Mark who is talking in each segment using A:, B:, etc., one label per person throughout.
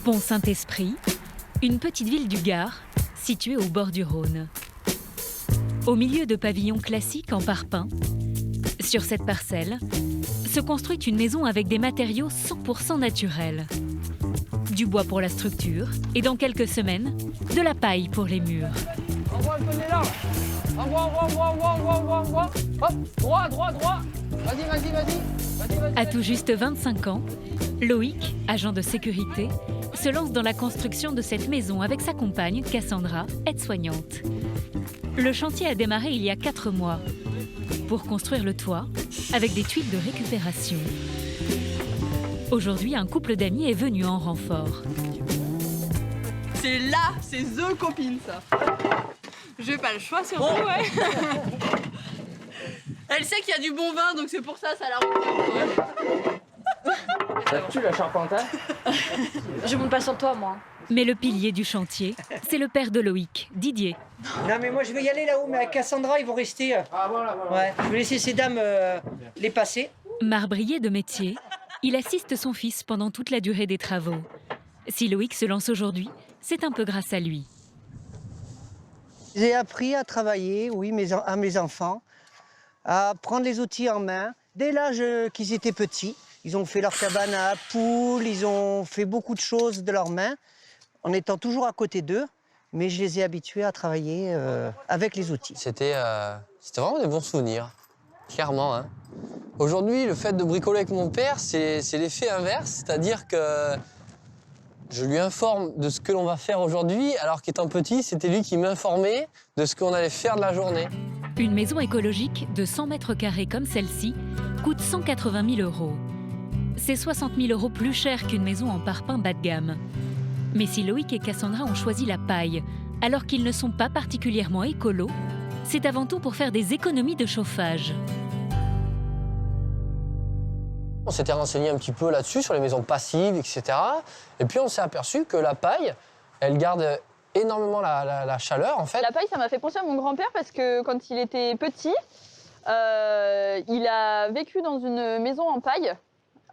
A: Pont-Saint-Esprit, une petite ville du Gard, située au bord du Rhône. Au milieu de pavillons classiques en parpaing, sur cette parcelle, se construit une maison avec des matériaux 100% naturels. Du bois pour la structure et dans quelques semaines, de la paille pour les murs.
B: Envoie le poney là. Envoie. Hop, droit. Vas-y.
A: À tout juste 25 ans, Loïc, agent de sécurité, se lance dans la construction de cette maison avec sa compagne Cassandra, aide-soignante. Le chantier a démarré il y a 4 mois pour construire le toit avec des tuiles de récupération. Aujourd'hui, un couple d'amis est venu en renfort.
C: C'est the copine, ça. J'ai pas le choix, surtout, ouais. Elle sait qu'il y a du bon vin, donc c'est pour ça la rend.
B: Ça tue la charpente, hein?
D: Je monte pas sur toi, moi.
A: Mais le pilier du chantier, c'est le père de Loïc, Didier.
E: Non mais moi je vais y aller là-haut, mais à Cassandra ils vont rester.
B: Ah voilà.
E: Ouais, je vais laisser ces dames les passer.
A: Marbrier de métier, il assiste son fils pendant toute la durée des travaux. Si Loïc se lance aujourd'hui, c'est un peu grâce à lui.
E: J'ai appris à travailler, oui, à mes enfants, à prendre les outils en main. Dès l'âge qu'ils étaient petits, ils ont fait leur cabane à poules, ils ont fait beaucoup de choses de leurs mains, en étant toujours à côté d'eux. Mais je les ai habitués à travailler avec les outils.
F: C'était vraiment des bons souvenirs, clairement. Hein. Aujourd'hui, le fait de bricoler avec mon père, c'est l'effet inverse, c'est-à-dire que je lui informe de ce que l'on va faire aujourd'hui, alors qu'étant petit, c'était lui qui m'informait de ce qu'on allait faire de la journée.
A: Une maison écologique de 100 mètres carrés comme celle-ci coûte 180 000 €. C'est 60 000 € plus cher qu'une maison en parpaing bas de gamme. Mais si Loïc et Cassandra ont choisi la paille, alors qu'ils ne sont pas particulièrement écolos, c'est avant tout pour faire des économies de chauffage.
F: On s'était renseigné un petit peu là-dessus, sur les maisons passives, etc. Et puis on s'est aperçu que la paille, elle garde énormément la chaleur, en fait.
C: La paille, ça m'a fait penser à mon grand-père parce que quand il était petit, il a vécu dans une maison en paille.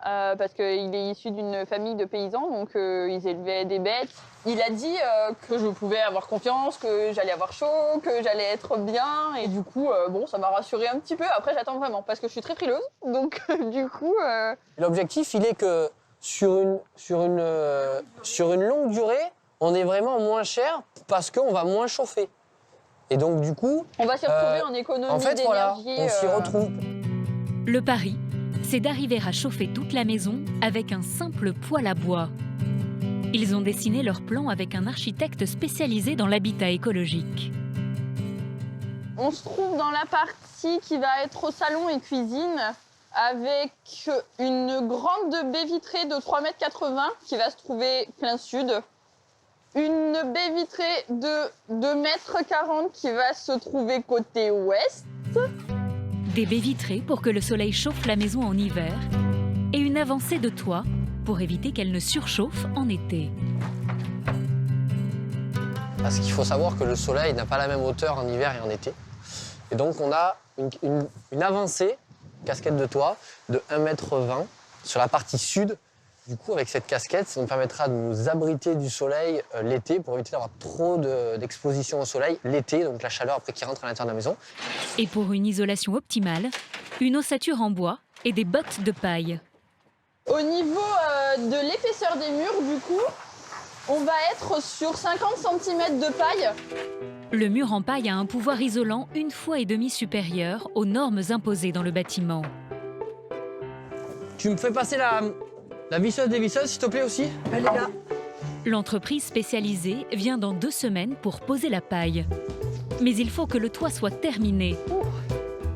C: Parce qu'il est issu d'une famille de paysans, donc ils élevaient des bêtes. Il a dit que je pouvais avoir confiance, que j'allais avoir chaud, que j'allais être bien. Et du coup, ça m'a rassurée un petit peu. Après, j'attends vraiment, parce que je suis très frileuse. Donc, du coup...
F: L'objectif, il est que sur une longue durée, on est vraiment moins cher parce qu'on va moins chauffer. Et donc, du coup...
C: On va s'y retrouver en économie d'énergie.
F: En fait, voilà, on s'y retrouve.
A: Le pari, c'est d'arriver à chauffer toute la maison avec un simple poêle à bois. Ils ont dessiné leur plan avec un architecte spécialisé dans l'habitat écologique.
C: On se trouve dans la partie qui va être salon et cuisine avec une grande baie vitrée de 3,80 m qui va se trouver plein sud. Une baie vitrée de 2,40 m qui va se trouver côté ouest.
A: Des baies vitrées pour que le soleil chauffe la maison en hiver et une avancée de toit pour éviter qu'elle ne surchauffe en été.
F: Parce qu'il faut savoir que le soleil n'a pas la même hauteur en hiver et en été. Et donc on a une avancée, casquette de toit, de 1,20 m sur la partie sud. Du coup, avec cette casquette, ça nous permettra de nous abriter du soleil l'été pour éviter d'avoir trop d'exposition au soleil l'été, donc la chaleur après qui rentre à l'intérieur de la maison.
A: Et pour une isolation optimale, une ossature en bois et des bottes de paille.
C: Au niveau de l'épaisseur des murs, du coup, on va être sur 50 cm de paille.
A: Le mur en paille a un pouvoir isolant 1,5 fois supérieur aux normes imposées dans le bâtiment.
F: Tu me fais passer la visseuse des visseuses, s'il te plaît, aussi?
E: Elle est là.
A: L'entreprise spécialisée vient dans 2 semaines pour poser la paille. Mais il faut que le toit soit terminé.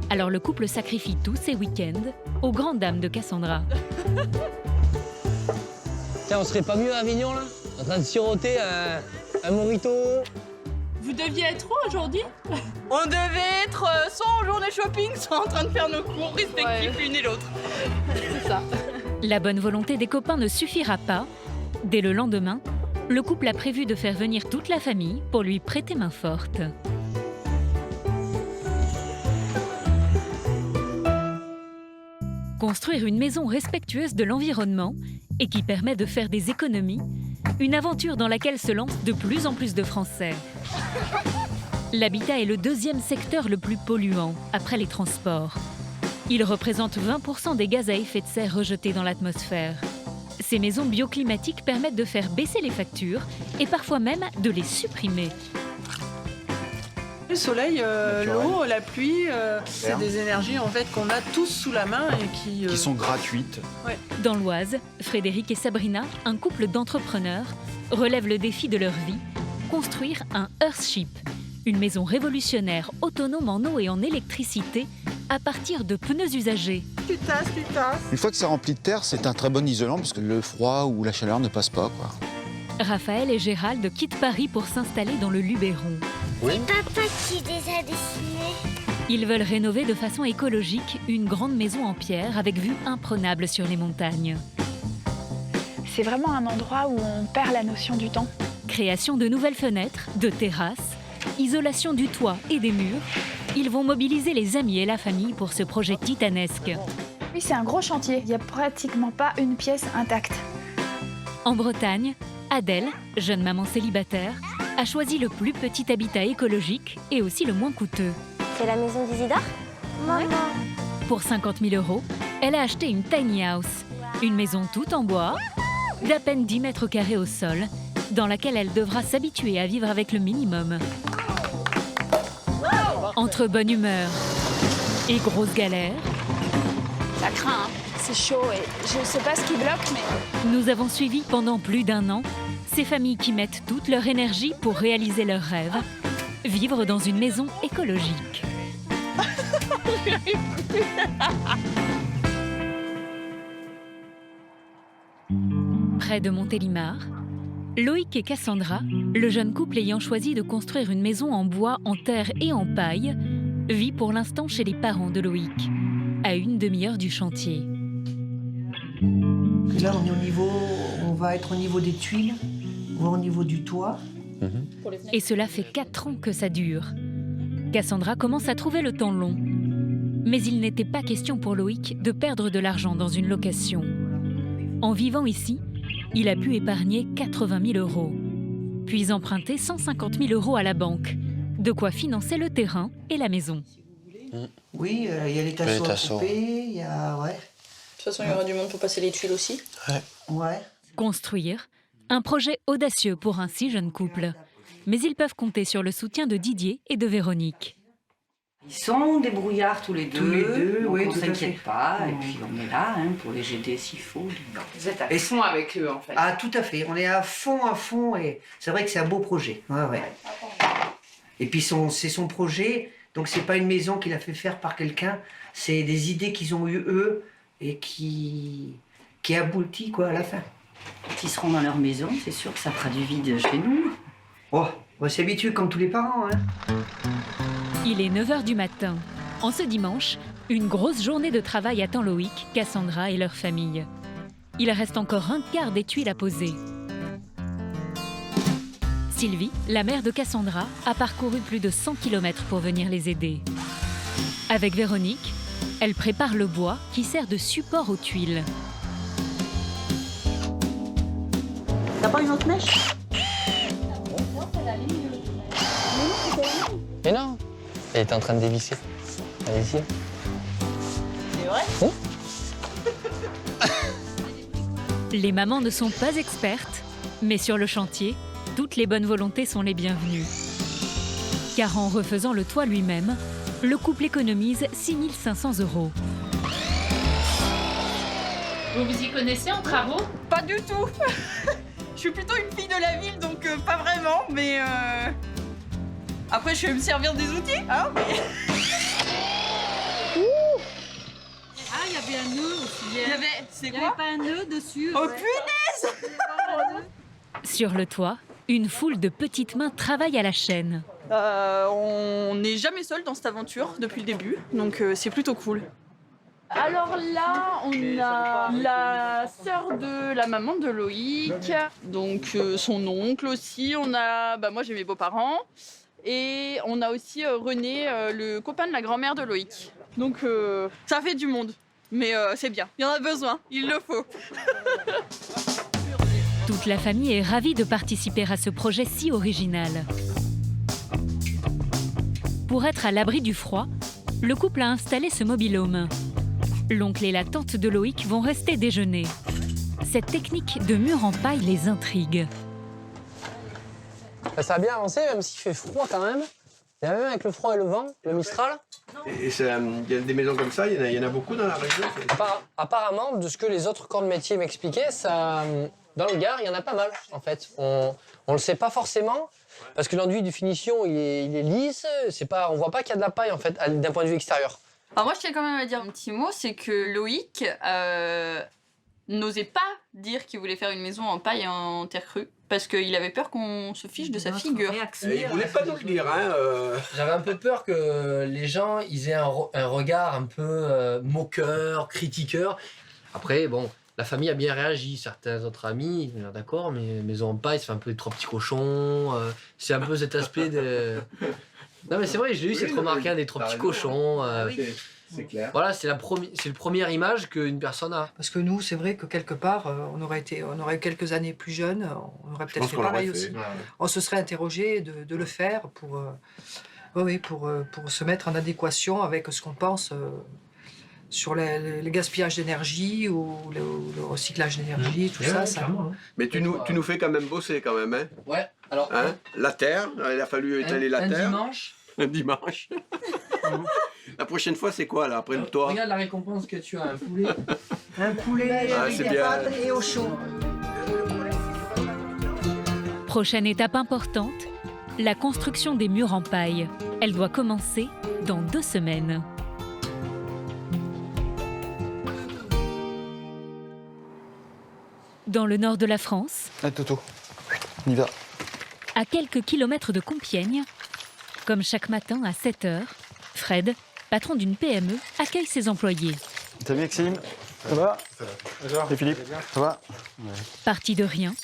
A: Alors le couple sacrifie tous ses week-ends aux grandes dames de Cassandra.
F: Tiens, on serait pas mieux à Avignon, là? En train de siroter un mojito.
C: Vous deviez être où aujourd'hui? On devait être soit en journée shopping, soit en train de faire nos cours respectifs l'une et l'autre. C'est ça.
A: La bonne volonté des copains ne suffira pas. Dès le lendemain, le couple a prévu de faire venir toute la famille pour lui prêter main forte. Construire une maison respectueuse de l'environnement et qui permet de faire des économies, Une aventure dans laquelle se lancent de plus en plus de Français. L'habitat est le deuxième secteur le plus polluant, après les transports. Il représente 20% des gaz à effet de serre rejetés dans l'atmosphère. Ces maisons bioclimatiques permettent de faire baisser les factures et parfois même de les supprimer.
G: Le soleil, l'eau, la pluie, c'est des énergies en fait qu'on a tous sous la main et qui
H: sont gratuites.
G: Ouais.
A: Dans l'Oise, Frédéric et Sabrina, un couple d'entrepreneurs, relèvent le défi de leur vie, construire un Earthship, une maison révolutionnaire autonome en eau et en électricité à partir de pneus usagés.
G: Tu tasses.
H: Une fois que c'est rempli de terre, c'est un très bon isolant parce que le froid ou la chaleur ne passe pas, quoi.
A: Raphaël et Gérald quittent Paris pour s'installer dans le Luberon.
I: C'est papa qui les a dessinés.
A: Ils veulent rénover de façon écologique une grande maison en pierre avec vue imprenable sur les montagnes.
J: C'est vraiment un endroit où on perd la notion du temps.
A: Création de nouvelles fenêtres, de terrasses, isolation du toit et des murs. Ils vont mobiliser les amis et la famille pour ce projet titanesque.
J: Oui, c'est un gros chantier. Il n'y a pratiquement pas une pièce intacte.
A: En Bretagne, Adèle, jeune maman célibataire, a choisi le plus petit habitat écologique et aussi le moins coûteux.
I: C'est la maison d'Isidore ? Maman.
A: Pour 50 000 €, elle a acheté une tiny house, une maison toute en bois, d'à peine 10 mètres carrés au sol, dans laquelle elle devra s'habituer à vivre avec le minimum. Entre bonne humeur et grosses galères,
J: Ça craint, hein. C'est chaud et je sais pas ce qui bloque, mais...
A: nous avons suivi pendant plus d'1 an ces familles qui mettent toute leur énergie pour réaliser leurs rêves, vivre dans une maison écologique. Près de Montélimar, Loïc et Cassandra, le jeune couple ayant choisi de construire une maison en bois, en terre et en paille, vit pour l'instant chez les parents de Loïc, à une demi-heure du chantier.
E: Et là, on va être au niveau des tuiles, voire au niveau du toit.
A: Et cela fait 4 ans que ça dure. Cassandra commence à trouver le temps long. Mais il n'était pas question pour Loïc de perdre de l'argent dans une location. En vivant ici, il a pu épargner 80 000 €, puis emprunter 150 000 € à la banque, de quoi financer le terrain et la maison.
E: Oui, il y a les tasseaux à couper, il y a... Ouais.
G: De toute façon, il y aura du monde pour passer les tuiles aussi.
E: Ouais.
A: Construire, un projet audacieux pour un si jeune couple. Mais ils peuvent compter sur le soutien de Didier et de Véronique.
K: Ils sont débrouillards tous les deux, donc
E: oui,
K: on
E: tout à
K: s'inquiète
E: fait.
K: pas, et puis on est là pour les aider s'il faut.
G: Vous êtes à fond avec eux en fait.
E: Ah, tout à fait. On est à fond, et c'est vrai que c'est un beau projet. Ouais. Et puis c'est son projet, donc c'est pas une maison qu'il a fait faire par quelqu'un, c'est des idées qu'ils ont eues eux et qui aboutit quoi à la fin.
K: Quand ils seront dans leur maison, c'est sûr que ça fera du vide chez nous.
E: Oh, on va s'habituer comme tous les parents, hein.
A: Il est 9 h du matin. En ce dimanche, une grosse journée de travail attend Loïc, Cassandra et leur famille. Il reste encore un quart des tuiles à poser. Sylvie, la mère de Cassandra, a parcouru plus de 100 km pour venir les aider. Avec Véronique, elle prépare le bois qui sert de support aux tuiles.
K: T'as pas une autre mèche?
F: Mais non, elle était en train de dévisser. Allez-y.
G: C'est vrai?
A: Les mamans ne sont pas expertes, mais sur le chantier, toutes les bonnes volontés sont les bienvenues. Car en refaisant le toit lui-même, le couple économise 6 500 €.
L: Vous vous y connaissez en travaux?
G: Pas du tout. Je suis plutôt une fille de la ville, donc pas vraiment, mais après je vais me servir des outils, hein, mais...
L: Ah, il y avait un nœud aussi.
G: C'est
L: Il n'y
G: quoi?
L: avait pas un nœud dessus.
G: Oh
L: ouais.
G: punaise!
A: Sur le toit, une foule de petites mains travaillent à la chaîne.
G: On n'est jamais seul dans cette aventure depuis le début, donc c'est plutôt cool. Alors là, on a la sœur de la maman de Loïc, donc son oncle aussi. On a, moi j'ai mes beaux-parents et on a aussi René, le copain de la grand-mère de Loïc. Donc ça fait du monde, mais c'est bien. Il y en a besoin, il le faut.
A: Toute la famille est ravie de participer à ce projet si original. Pour être à l'abri du froid, le couple a installé ce mobil-home. L'oncle et la tante de Loïc vont rester déjeuner. Cette technique de mur en paille les intrigue.
F: Ça a bien avancé, même s'il fait froid quand même. Et même avec le froid et le vent, le Mistral.
M: Et il y a des maisons comme ça, il y en a beaucoup dans la région.
F: Apparemment, de ce que les autres corps de métier m'expliquaient, dans le Gard, il y en a pas mal, en fait. On le sait pas forcément, parce que l'enduit de finition, il est lisse. On voit pas qu'il y a de la paille, en fait, d'un point de vue extérieur.
G: Alors moi, je tiens quand même à dire un petit mot, c'est que Loïc n'osait pas dire qu'il voulait faire une maison en paille et en terre crue, parce qu'il avait peur qu'on se fiche de sa figure.
M: Il voulait pas nous le dire, hein.
F: J'avais un peu peur que les gens ils aient un regard un peu moqueur, critiqueur. Après, bon, la famille a bien réagi. Certains autres amis, d'accord, mais maison en paille, ça fait un peu des trois petits cochons. C'est un peu cet aspect de... Non mais c'est vrai, j'ai eu cette remarque des trois petits cochons.
M: C'est clair.
F: Voilà, c'est la première image qu'une personne a.
N: Parce que nous, c'est vrai que quelque part, on aurait eu quelques années plus jeunes, on aurait peut-être fait pareil aussi.
M: Ouais.
N: On se serait interrogé de le faire pour se mettre en adéquation avec ce qu'on pense sur le gaspillage d'énergie ou le recyclage d'énergie, tout ça.
M: Mais tu nous fais quand même bosser quand même, hein.
F: Ouais, alors...
M: Hein, la terre, il a fallu étaler la terre. Un dimanche. La prochaine fois, c'est quoi, là, après le toit?
F: Regarde la récompense que tu as, un poulet.
E: Un poulet
M: c'est bien.
E: et au chaud.
A: Prochaine étape importante, la construction des murs en paille. Elle doit commencer dans 2 semaines. Dans le nord de la France,
H: Toto, on y va.
A: à quelques kilomètres de Compiègne, comme chaque matin à 7 h, Fred, patron d'une PME, accueille ses employés.
H: Salut Maxime. Ça va? Et Philippe? Ça va? Ouais.
A: Parti de rien,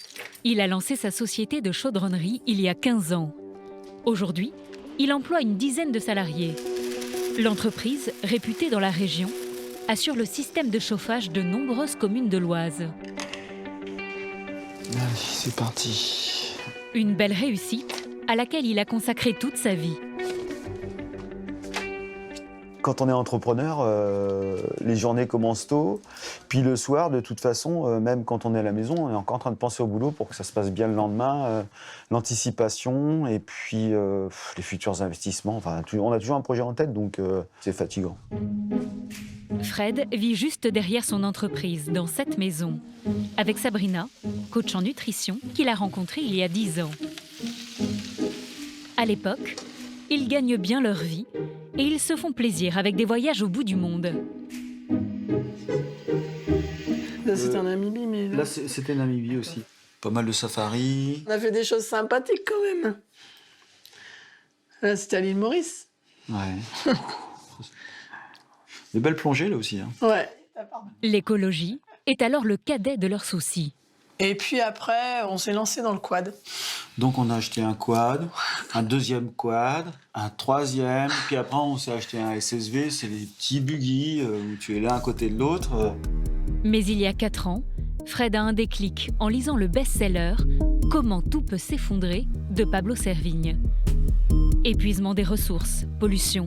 A: il a lancé sa société de chaudronnerie il y a 15 ans. Aujourd'hui, il emploie une dizaine de salariés. L'entreprise, réputée dans la région, assure le système de chauffage de nombreuses communes de l'Oise.
H: Allez, c'est parti.
A: Une belle réussite à laquelle il a consacré toute sa vie.
H: Quand on est entrepreneur, les journées commencent tôt. Puis le soir, de toute façon, même quand on est à la maison, on est encore en train de penser au boulot pour que ça se passe bien le lendemain. L'anticipation et puis les futurs investissements. Enfin, on a toujours un projet en tête, donc c'est fatigant.
A: Fred vit juste derrière son entreprise, dans cette maison, avec Sabrina, coach en nutrition, qu'il a rencontrée il y a 10 ans. À l'époque, ils gagnent bien leur vie et ils se font plaisir avec des voyages au bout du monde.
O: Là, c'était un Namibie, mais...
H: Là, c'était Namibie aussi. Pas mal de safaris.
O: On a fait des choses sympathiques, quand même. Là, c'était à l'île Maurice.
H: Ouais. Des belles plongées, là aussi. Hein.
O: Ouais.
A: L'écologie est alors le cadet de leurs soucis.
O: Et puis après, on s'est lancé dans le quad.
H: Donc on a acheté un quad, un deuxième quad, un troisième, puis après on s'est acheté un SSV, c'est les petits buggy où tu es l'un à côté de l'autre.
A: Mais il y a 4 ans, Fred a un déclic en lisant le best-seller « Comment tout peut s'effondrer » de Pablo Servigne. Épuisement des ressources, pollution,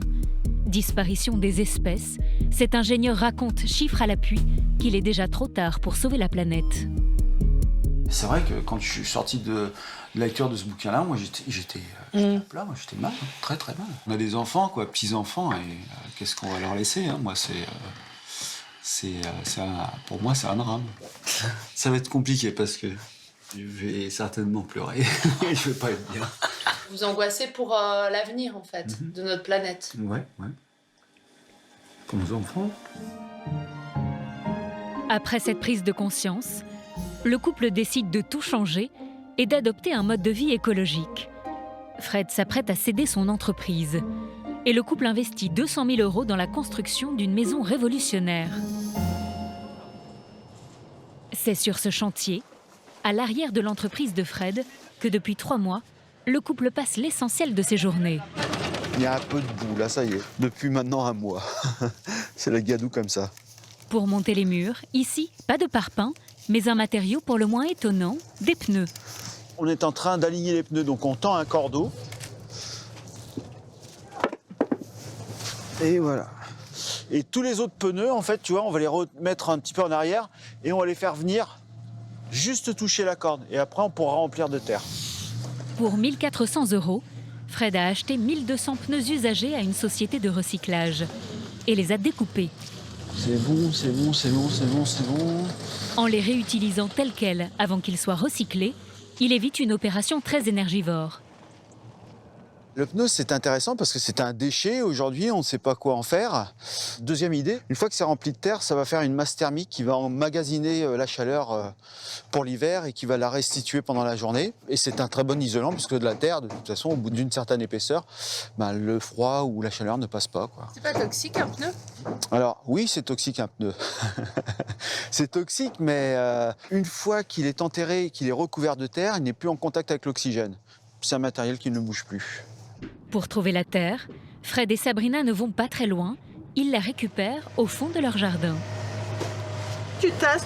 A: disparition des espèces, cet ingénieur raconte, chiffres à l'appui, qu'il est déjà trop tard pour sauver la planète.
H: C'est vrai que quand je suis sorti de la lecture de ce bouquin-là, moi j'étais à plat, moi j'étais mal, hein, très très mal. On a des enfants, quoi, petits-enfants, et qu'est-ce qu'on va leur laisser, hein? Moi pour moi c'est un drame. Ça va être compliqué parce que je vais certainement pleurer, je vais pas être bien.
P: Vous angoissez pour l'avenir en fait, de notre planète.
H: Ouais. Pour nos enfants.
A: Après cette prise de conscience, le couple décide de tout changer et d'adopter un mode de vie écologique. Fred s'apprête à céder son entreprise et le couple investit 200 000 € dans la construction d'une maison révolutionnaire. C'est sur ce chantier, à l'arrière de l'entreprise de Fred, que depuis 3 mois, le couple passe l'essentiel de ses journées.
H: Il y a un peu de boue, là, ça y est. Depuis maintenant 1 mois. C'est la gadoue comme ça.
A: Pour monter les murs, ici, pas de parpaing, mais un matériau pour le moins étonnant, des pneus.
H: On est en train d'aligner les pneus, donc on tend un cordeau. Et voilà. Et tous les autres pneus, en fait, tu vois, on va les remettre un petit peu en arrière et on va les faire venir juste toucher la corde. Et après, on pourra remplir de terre.
A: Pour 1 400 €, Fred a acheté 1 200 pneus usagés à une société de recyclage et les a découpés.
H: C'est bon, c'est bon, c'est bon, c'est bon, c'est bon.
A: En les réutilisant tels quels avant qu'ils soient recyclés, il évite une opération très énergivore.
H: Le pneu, c'est intéressant parce que c'est un déchet. Aujourd'hui, on ne sait pas quoi en faire. Deuxième idée, une fois que c'est rempli de terre, ça va faire une masse thermique qui va emmagasiner la chaleur pour l'hiver et qui va la restituer pendant la journée. Et c'est un très bon isolant puisque de la terre, de toute façon, au bout d'une certaine épaisseur, le froid ou la chaleur ne passe pas, quoi.
P: C'est pas toxique un pneu?
H: Alors oui, c'est toxique un pneu. C'est toxique, mais une fois qu'il est enterré, qu'il est recouvert de terre, il n'est plus en contact avec l'oxygène. C'est un matériel qui ne bouge plus.
A: Pour trouver la terre, Fred et Sabrina ne vont pas très loin. Ils la récupèrent au fond de leur jardin.
O: Tu tasses.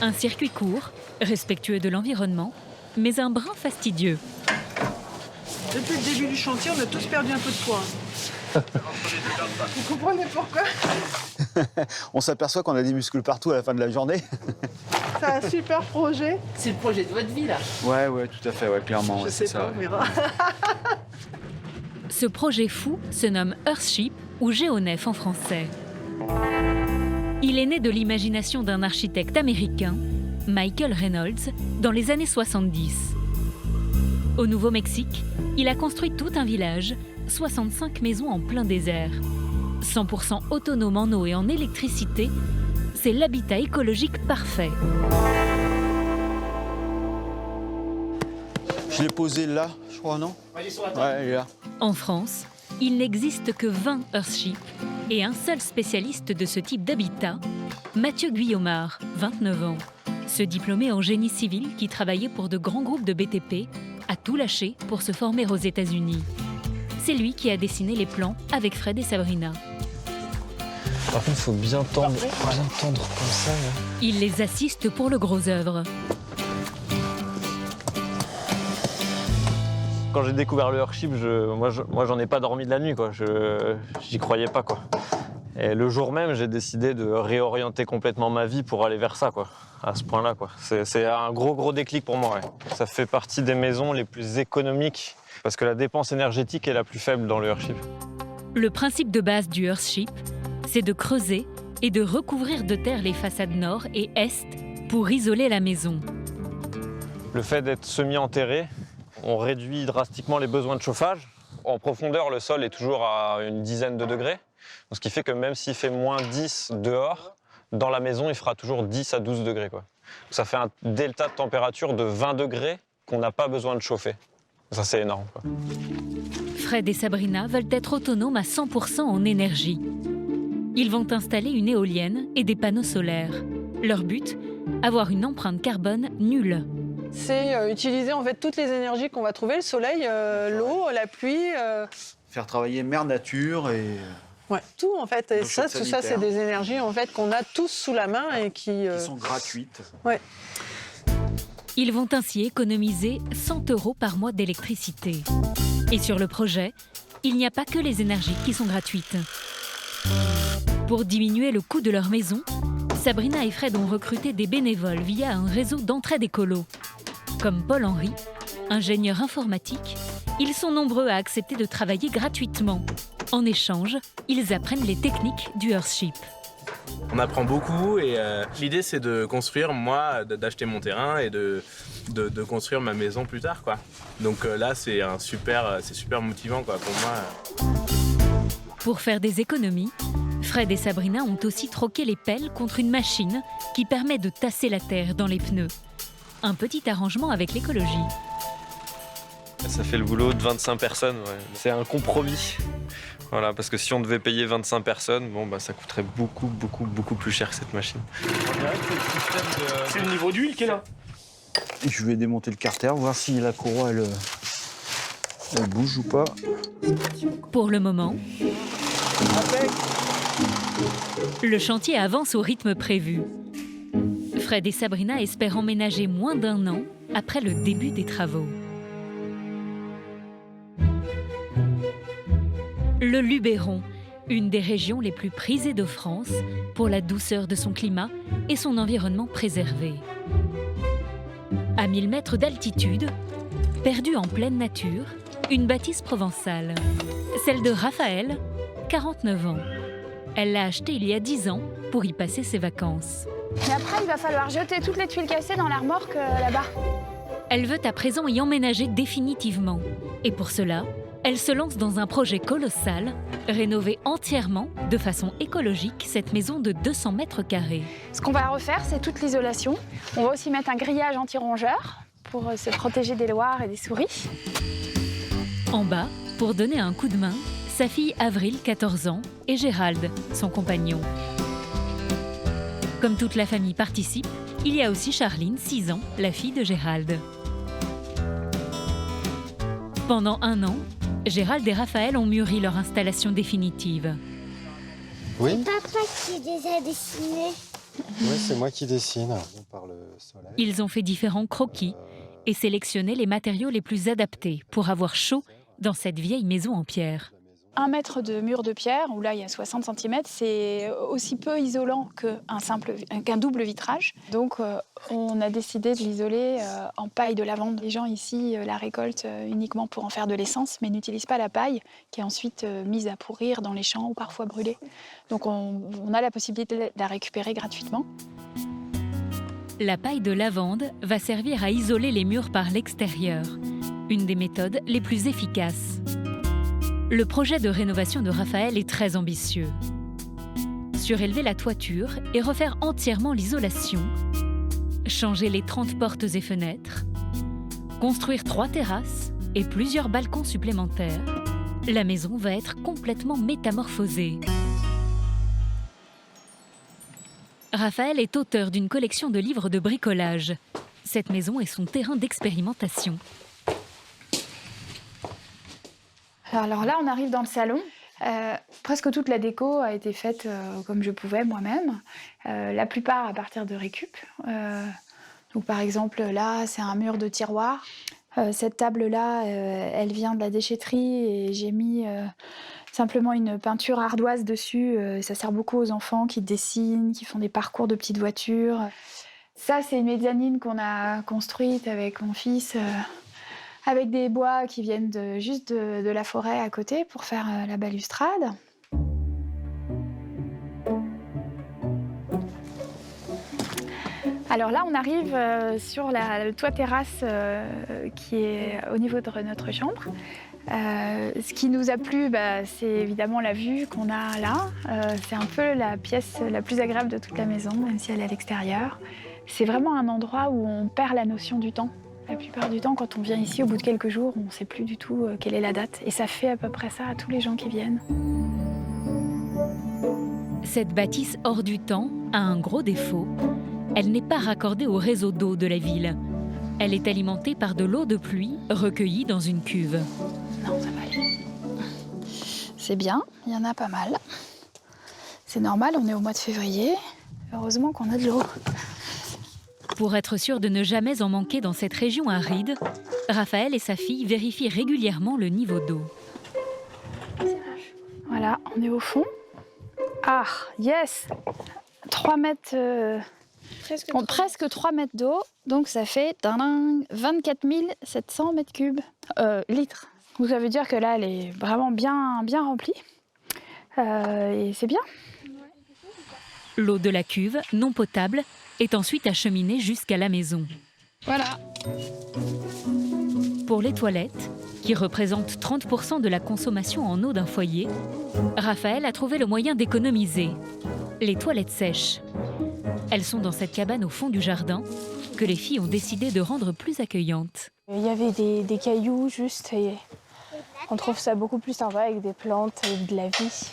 A: Un circuit court, respectueux de l'environnement, mais un brin fastidieux.
N: Depuis le début du chantier, on a tous perdu un peu de poids. Vous comprenez pourquoi?
H: On s'aperçoit qu'on a des muscles partout à la fin de la journée.
O: C'est un super projet.
P: C'est le projet de votre vie, là.
H: Ouais, tout à fait, clairement.
O: Je sais pas, on verra.
A: Ce projet fou se nomme Earthship, ou Géonef en français. Il est né de l'imagination d'un architecte américain, Michael Reynolds, dans les années 70. Au Nouveau-Mexique, il a construit tout un village, 65 maisons en plein désert. 100% autonome en eau et en électricité, c'est l'habitat écologique parfait.
H: Je l'ai posé là, je crois, non? Ouais, il est là.
A: En France, il n'existe que 20 Earthship et un seul spécialiste de ce type d'habitat, Mathieu Guillaumard, 29 ans. Ce diplômé en génie civil qui travaillait pour de grands groupes de BTP a tout lâché pour se former aux États-Unis. C'est lui qui a dessiné les plans avec Fred et Sabrina.
F: Par contre, il faut bien tendre comme ça. Là.
A: Il les assiste pour le gros œuvre.
Q: Quand j'ai découvert le Earthship, moi j'en ai pas dormi de la nuit, quoi. J'y croyais pas, quoi. Et le jour même, j'ai décidé de réorienter complètement ma vie pour aller vers ça, quoi. À ce point-là, quoi. C'est un gros déclic pour moi, ouais. Ça fait partie des maisons les plus économiques parce que la dépense énergétique est la plus faible dans le Earthship.
A: Le principe de base du Earthship, c'est de creuser et de recouvrir de terre les façades nord et est pour isoler la maison.
Q: Le fait d'être semi-enterré, on réduit drastiquement les besoins de chauffage. En profondeur, le sol est toujours à une dizaine de degrés. Ce qui fait que même s'il fait moins 10 dehors, dans la maison, il fera toujours 10 à 12 degrés, quoi. Ça fait un delta de température de 20 degrés qu'on n'a pas besoin de chauffer. Ça, c'est énorme, quoi.
A: Fred et Sabrina veulent être autonomes à 100% en énergie. Ils vont installer une éolienne et des panneaux solaires. Leur but, avoir une empreinte carbone nulle.
O: C'est utiliser en fait toutes les énergies qu'on va trouver, le soleil, l'eau, la pluie.
H: Faire travailler mère nature et...
O: Ouais, tout en fait. Et ça, tout ça, c'est des énergies en fait qu'on a tous sous la main et qui
H: sont gratuites.
O: Ouais.
A: Ils vont ainsi économiser 100 € par mois d'électricité. Et sur le projet, il n'y a pas que les énergies qui sont gratuites. Pour diminuer le coût de leur maison, Sabrina et Fred ont recruté des bénévoles via un réseau d'entraide écolo. Comme Paul-Henri, ingénieur informatique, ils sont nombreux à accepter de travailler gratuitement. En échange, ils apprennent les techniques du Earthship.
R: On apprend beaucoup et l'idée c'est de construire, moi, d'acheter mon terrain et de construire ma maison plus tard, quoi. Donc là c'est super motivant, quoi, pour moi.
A: Pour faire des économies, Fred et Sabrina ont aussi troqué les pelles contre une machine qui permet de tasser la terre dans les pneus. Un petit arrangement avec l'écologie.
Q: Ça fait le boulot de 25 personnes, ouais. C'est un compromis. Voilà, parce que si on devait payer 25 personnes, ça coûterait beaucoup plus cher que cette machine.
M: C'est le niveau d'huile qui est là.
H: Et je vais démonter le carter, voir si la courroie elle bouge ou pas.
A: Pour le moment, le chantier avance au rythme prévu. Fred et Sabrina espèrent emménager moins d'1 an après le début des travaux. Le Luberon, une des régions les plus prisées de France pour la douceur de son climat et son environnement préservé. À 1000 mètres d'altitude, perdue en pleine nature, une bâtisse provençale, celle de Raphaël, 49 ans. Elle l'a achetée il y a 10 ans pour y passer ses vacances.
J: Mais après, il va falloir jeter toutes les tuiles cassées dans la remorque là-bas.
A: Elle veut à présent y emménager définitivement. Et pour cela, elle se lance dans un projet colossal, rénover entièrement, de façon écologique, cette maison de 200 mètres carrés.
J: Ce qu'on va refaire, c'est toute l'isolation. On va aussi mettre un grillage anti-rongeurs pour se protéger des loirs et des souris.
A: En bas, pour donner un coup de main, sa fille Avril, 14 ans, et Gérald, son compagnon. Comme toute la famille participe, il y a aussi Charline, 6 ans, la fille de Gérald. Pendant 1 an, Gérald et Raphaël ont mûri leur installation définitive.
I: Oui. C'est papa qui les a dessinés.
S: Oui, c'est moi qui dessine par le soleil.
A: Ils ont fait différents croquis et sélectionné les matériaux les plus adaptés pour avoir chaud dans cette vieille maison en pierre.
J: 1 mètre de mur de pierre, où là il y a 60 cm, c'est aussi peu isolant qu'un double vitrage. Donc on a décidé de l'isoler en paille de lavande. Les gens ici la récoltent uniquement pour en faire de l'essence, mais n'utilisent pas la paille, qui est ensuite mise à pourrir dans les champs ou parfois brûlée. Donc on a la possibilité de la récupérer gratuitement.
A: La paille de lavande va servir à isoler les murs par l'extérieur, une des méthodes les plus efficaces. Le projet de rénovation de Raphaël est très ambitieux. Surélever la toiture et refaire entièrement l'isolation, changer les 30 portes et fenêtres, construire 3 terrasses et plusieurs balcons supplémentaires, la maison va être complètement métamorphosée. Raphaël est auteur d'une collection de livres de bricolage. Cette maison est son terrain d'expérimentation.
J: Alors là, on arrive dans le salon. Presque toute la déco a été faite comme je pouvais moi-même. La plupart à partir de récup. Donc par exemple, là, c'est un mur de tiroir. Cette table-là, elle vient de la déchetterie et j'ai mis simplement une peinture ardoise dessus. Ça sert beaucoup aux enfants qui dessinent, qui font des parcours de petites voitures. Ça, c'est une mezzanine qu'on a construite avec mon fils. Avec des bois qui viennent juste de la forêt à côté pour faire la balustrade. Alors là, on arrive sur le toit terrasse qui est au niveau de notre chambre. Ce qui nous a plu, c'est évidemment la vue qu'on a là. C'est un peu la pièce la plus agréable de toute la maison, même si elle est à l'extérieur. C'est vraiment un endroit où on perd la notion du temps. La plupart du temps, quand on vient ici, au bout de quelques jours, on ne sait plus du tout quelle est la date. Et ça fait à peu près ça à tous les gens qui viennent.
A: Cette bâtisse hors du temps a un gros défaut. Elle n'est pas raccordée au réseau d'eau de la ville. Elle est alimentée par de l'eau de pluie recueillie dans une cuve.
J: Non, ça va aller. C'est bien, il y en a pas mal. C'est normal, on est au mois de février. Heureusement qu'on a de l'eau.
A: Pour être sûr de ne jamais en manquer dans cette région aride, Raphaël et sa fille vérifient régulièrement le niveau d'eau.
J: Voilà, on est au fond. Ah, yes 3 mètres... presque 3 mètres d'eau, donc ça fait 24 700 mètres cubes. Litres. Donc ça veut dire que là, elle est vraiment bien remplie. Et c'est bien.
A: L'eau de la cuve, non potable, est ensuite acheminée jusqu'à la maison.
J: Voilà.
A: Pour les toilettes, qui représentent 30% de la consommation en eau d'un foyer, Raphaël a trouvé le moyen d'économiser. Les toilettes sèches. Elles sont dans cette cabane au fond du jardin, que les filles ont décidé de rendre plus accueillante.
J: Il y avait des cailloux juste, et on trouve ça beaucoup plus sympa avec des plantes et de la vie.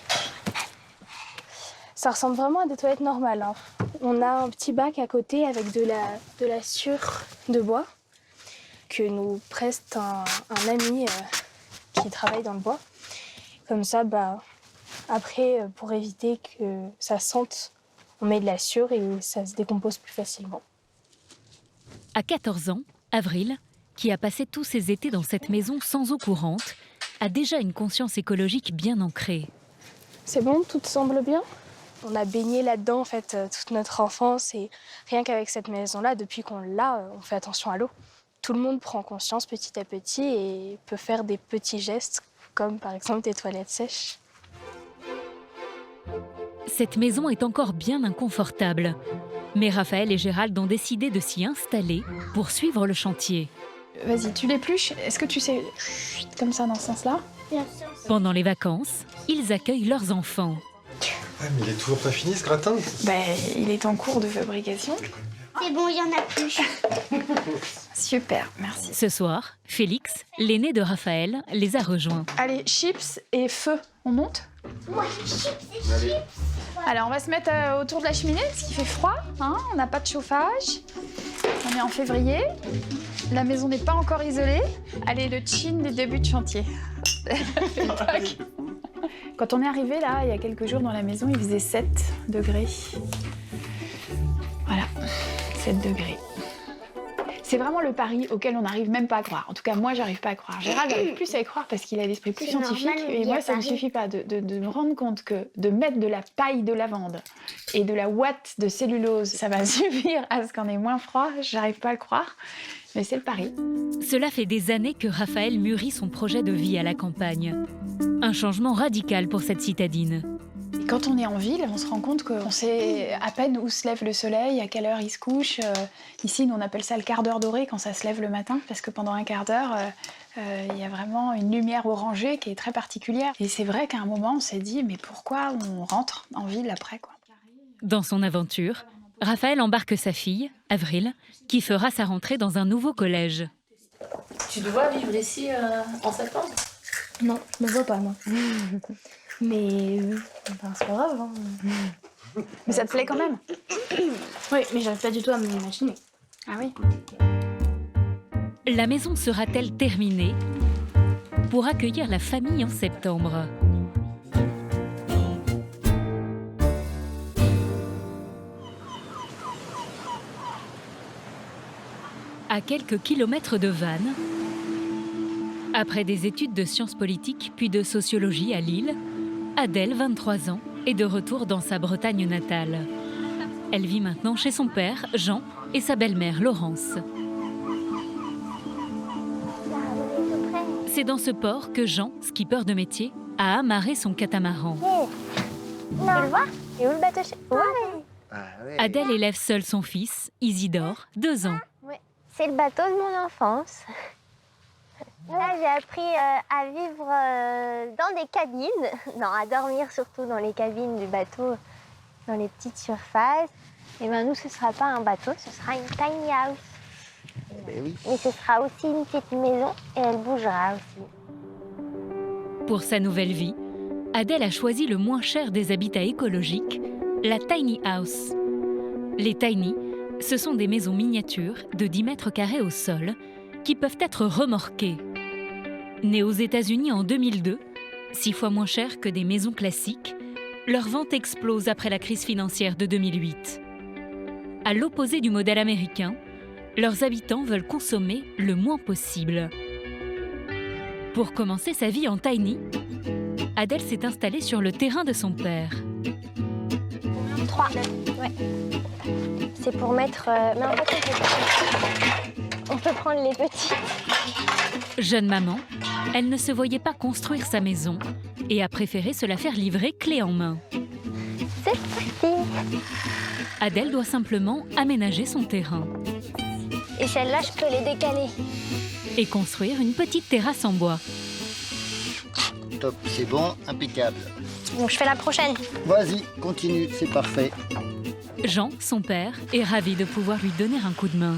J: Ça ressemble vraiment à des toilettes normales. Hein. On a un petit bac à côté avec de la sciure de bois que nous prête un ami qui travaille dans le bois. Comme ça, après, pour éviter que ça sente,
T: on met de la sciure et ça se décompose plus facilement.
A: À 14 ans, Avril, qui a passé tous ses étés dans cette maison sans eau courante, a déjà une conscience écologique bien ancrée.
T: C'est bon, tout te semble bien? On a baigné là-dedans en fait toute notre enfance et rien qu'avec cette maison-là, depuis qu'on l'a, on fait attention à l'eau. Tout le monde prend conscience petit à petit et peut faire des petits gestes comme par exemple des toilettes sèches.
A: Cette maison est encore bien inconfortable, mais Raphaël et Gérald ont décidé de s'y installer pour suivre le chantier.
J: Vas-y, tu l'épluches. Est-ce que tu sais comme ça dans ce sens-là?
A: Pendant les vacances, ils accueillent leurs enfants.
S: Ouais, mais il est toujours pas fini ce gratin?
J: Il est en cours de fabrication.
I: C'est bon, il y en a plus.
J: Super, merci.
A: Ce soir, Félix, l'aîné de Raphaël, les a rejoints.
J: Allez, chips et feu, on monte?
I: Ouais, chips et chips.
J: Alors, on va se mettre autour de la cheminée parce qu'il fait froid, hein, on n'a pas de chauffage. On est en février, la maison n'est pas encore isolée. Allez, le chin du début de chantier. Quand on est arrivé là, il y a quelques jours dans la maison, il faisait 7 degrés. Voilà, 7 degrés. C'est vraiment le pari auquel on n'arrive même pas à croire. En tout cas, moi, j'arrive pas à croire. Gérald n'arrive plus à y croire parce qu'il a l'esprit plus scientifique. Et moi, ça ne me suffit pas de me rendre compte que de mettre de la paille de lavande et de la ouate de cellulose, ça va suffire à ce qu'on ait moins froid. J'arrive pas à le croire, mais c'est le pari.
A: Cela fait des années que Raphaël mûrit son projet de vie à la campagne. Un changement radical pour cette citadine.
J: Et quand on est en ville, on se rend compte qu'on sait à peine où se lève le soleil, à quelle heure il se couche. Ici, nous, on appelle ça le quart d'heure doré quand ça se lève le matin, parce que pendant un quart d'heure, il y a vraiment une lumière orangée qui est très particulière. Et c'est vrai qu'à un moment, on s'est dit, mais pourquoi on rentre en ville après, quoi?
A: Dans son aventure, Raphaël embarque sa fille, Avril, qui fera sa rentrée dans un nouveau collège.
P: Tu te vois vivre ici en septembre?
T: Non, je me vois pas, moi. Mais c'est pas grave. Hein.
J: Mais ça te plaît quand même?
T: Oui, mais j'arrive pas du tout à m'imaginer.
J: Ah oui.
A: La maison sera-t-elle terminée pour accueillir la famille en septembre? À quelques kilomètres de Vannes, après des études de sciences politiques puis de sociologie à Lille, Adèle, 23 ans, est de retour dans sa Bretagne natale. Elle vit maintenant chez son père, Jean, et sa belle-mère, Laurence. C'est dans ce port que Jean, skipper de métier, a amarré son catamaran.
I: Tu le vois? Et où le bateau? Ouais.
A: Adèle élève seule son fils, Isidore, 2 ans.
I: Ouais. C'est le bateau de mon enfance. Là, j'ai appris à vivre dans des cabines, non, à dormir surtout dans les cabines du bateau, dans les petites surfaces. Et ben nous, ce ne sera pas un bateau, ce sera une tiny house. Oui. Mais ce sera aussi une petite maison et elle bougera aussi.
A: Pour sa nouvelle vie, Adèle a choisi le moins cher des habitats écologiques, la tiny house. Les tiny, ce sont des maisons miniatures de 10 mètres carrés au sol qui peuvent être remorquées. Nées aux États-Unis en 2002, 6 fois moins cher que des maisons classiques, leur vente explose après la crise financière de 2008. À l'opposé du modèle américain, leurs habitants veulent consommer le moins possible. Pour commencer sa vie en tiny, Adèle s'est installée sur le terrain de son père.
I: 3, ouais. C'est pour mettre... Mais en fait, on peut prendre les petits.
A: Jeune maman, elle ne se voyait pas construire sa maison et a préféré se la faire livrer clé en main.
I: C'est parti.
A: Adèle doit simplement aménager son terrain.
I: Et celle-là, je peux les décaler.
A: Et construire une petite terrasse en bois.
U: Top, c'est bon, impeccable.
I: Bon, je fais la prochaine.
U: Vas-y, continue, c'est parfait.
A: Jean, son père, est ravi de pouvoir lui donner un coup de main.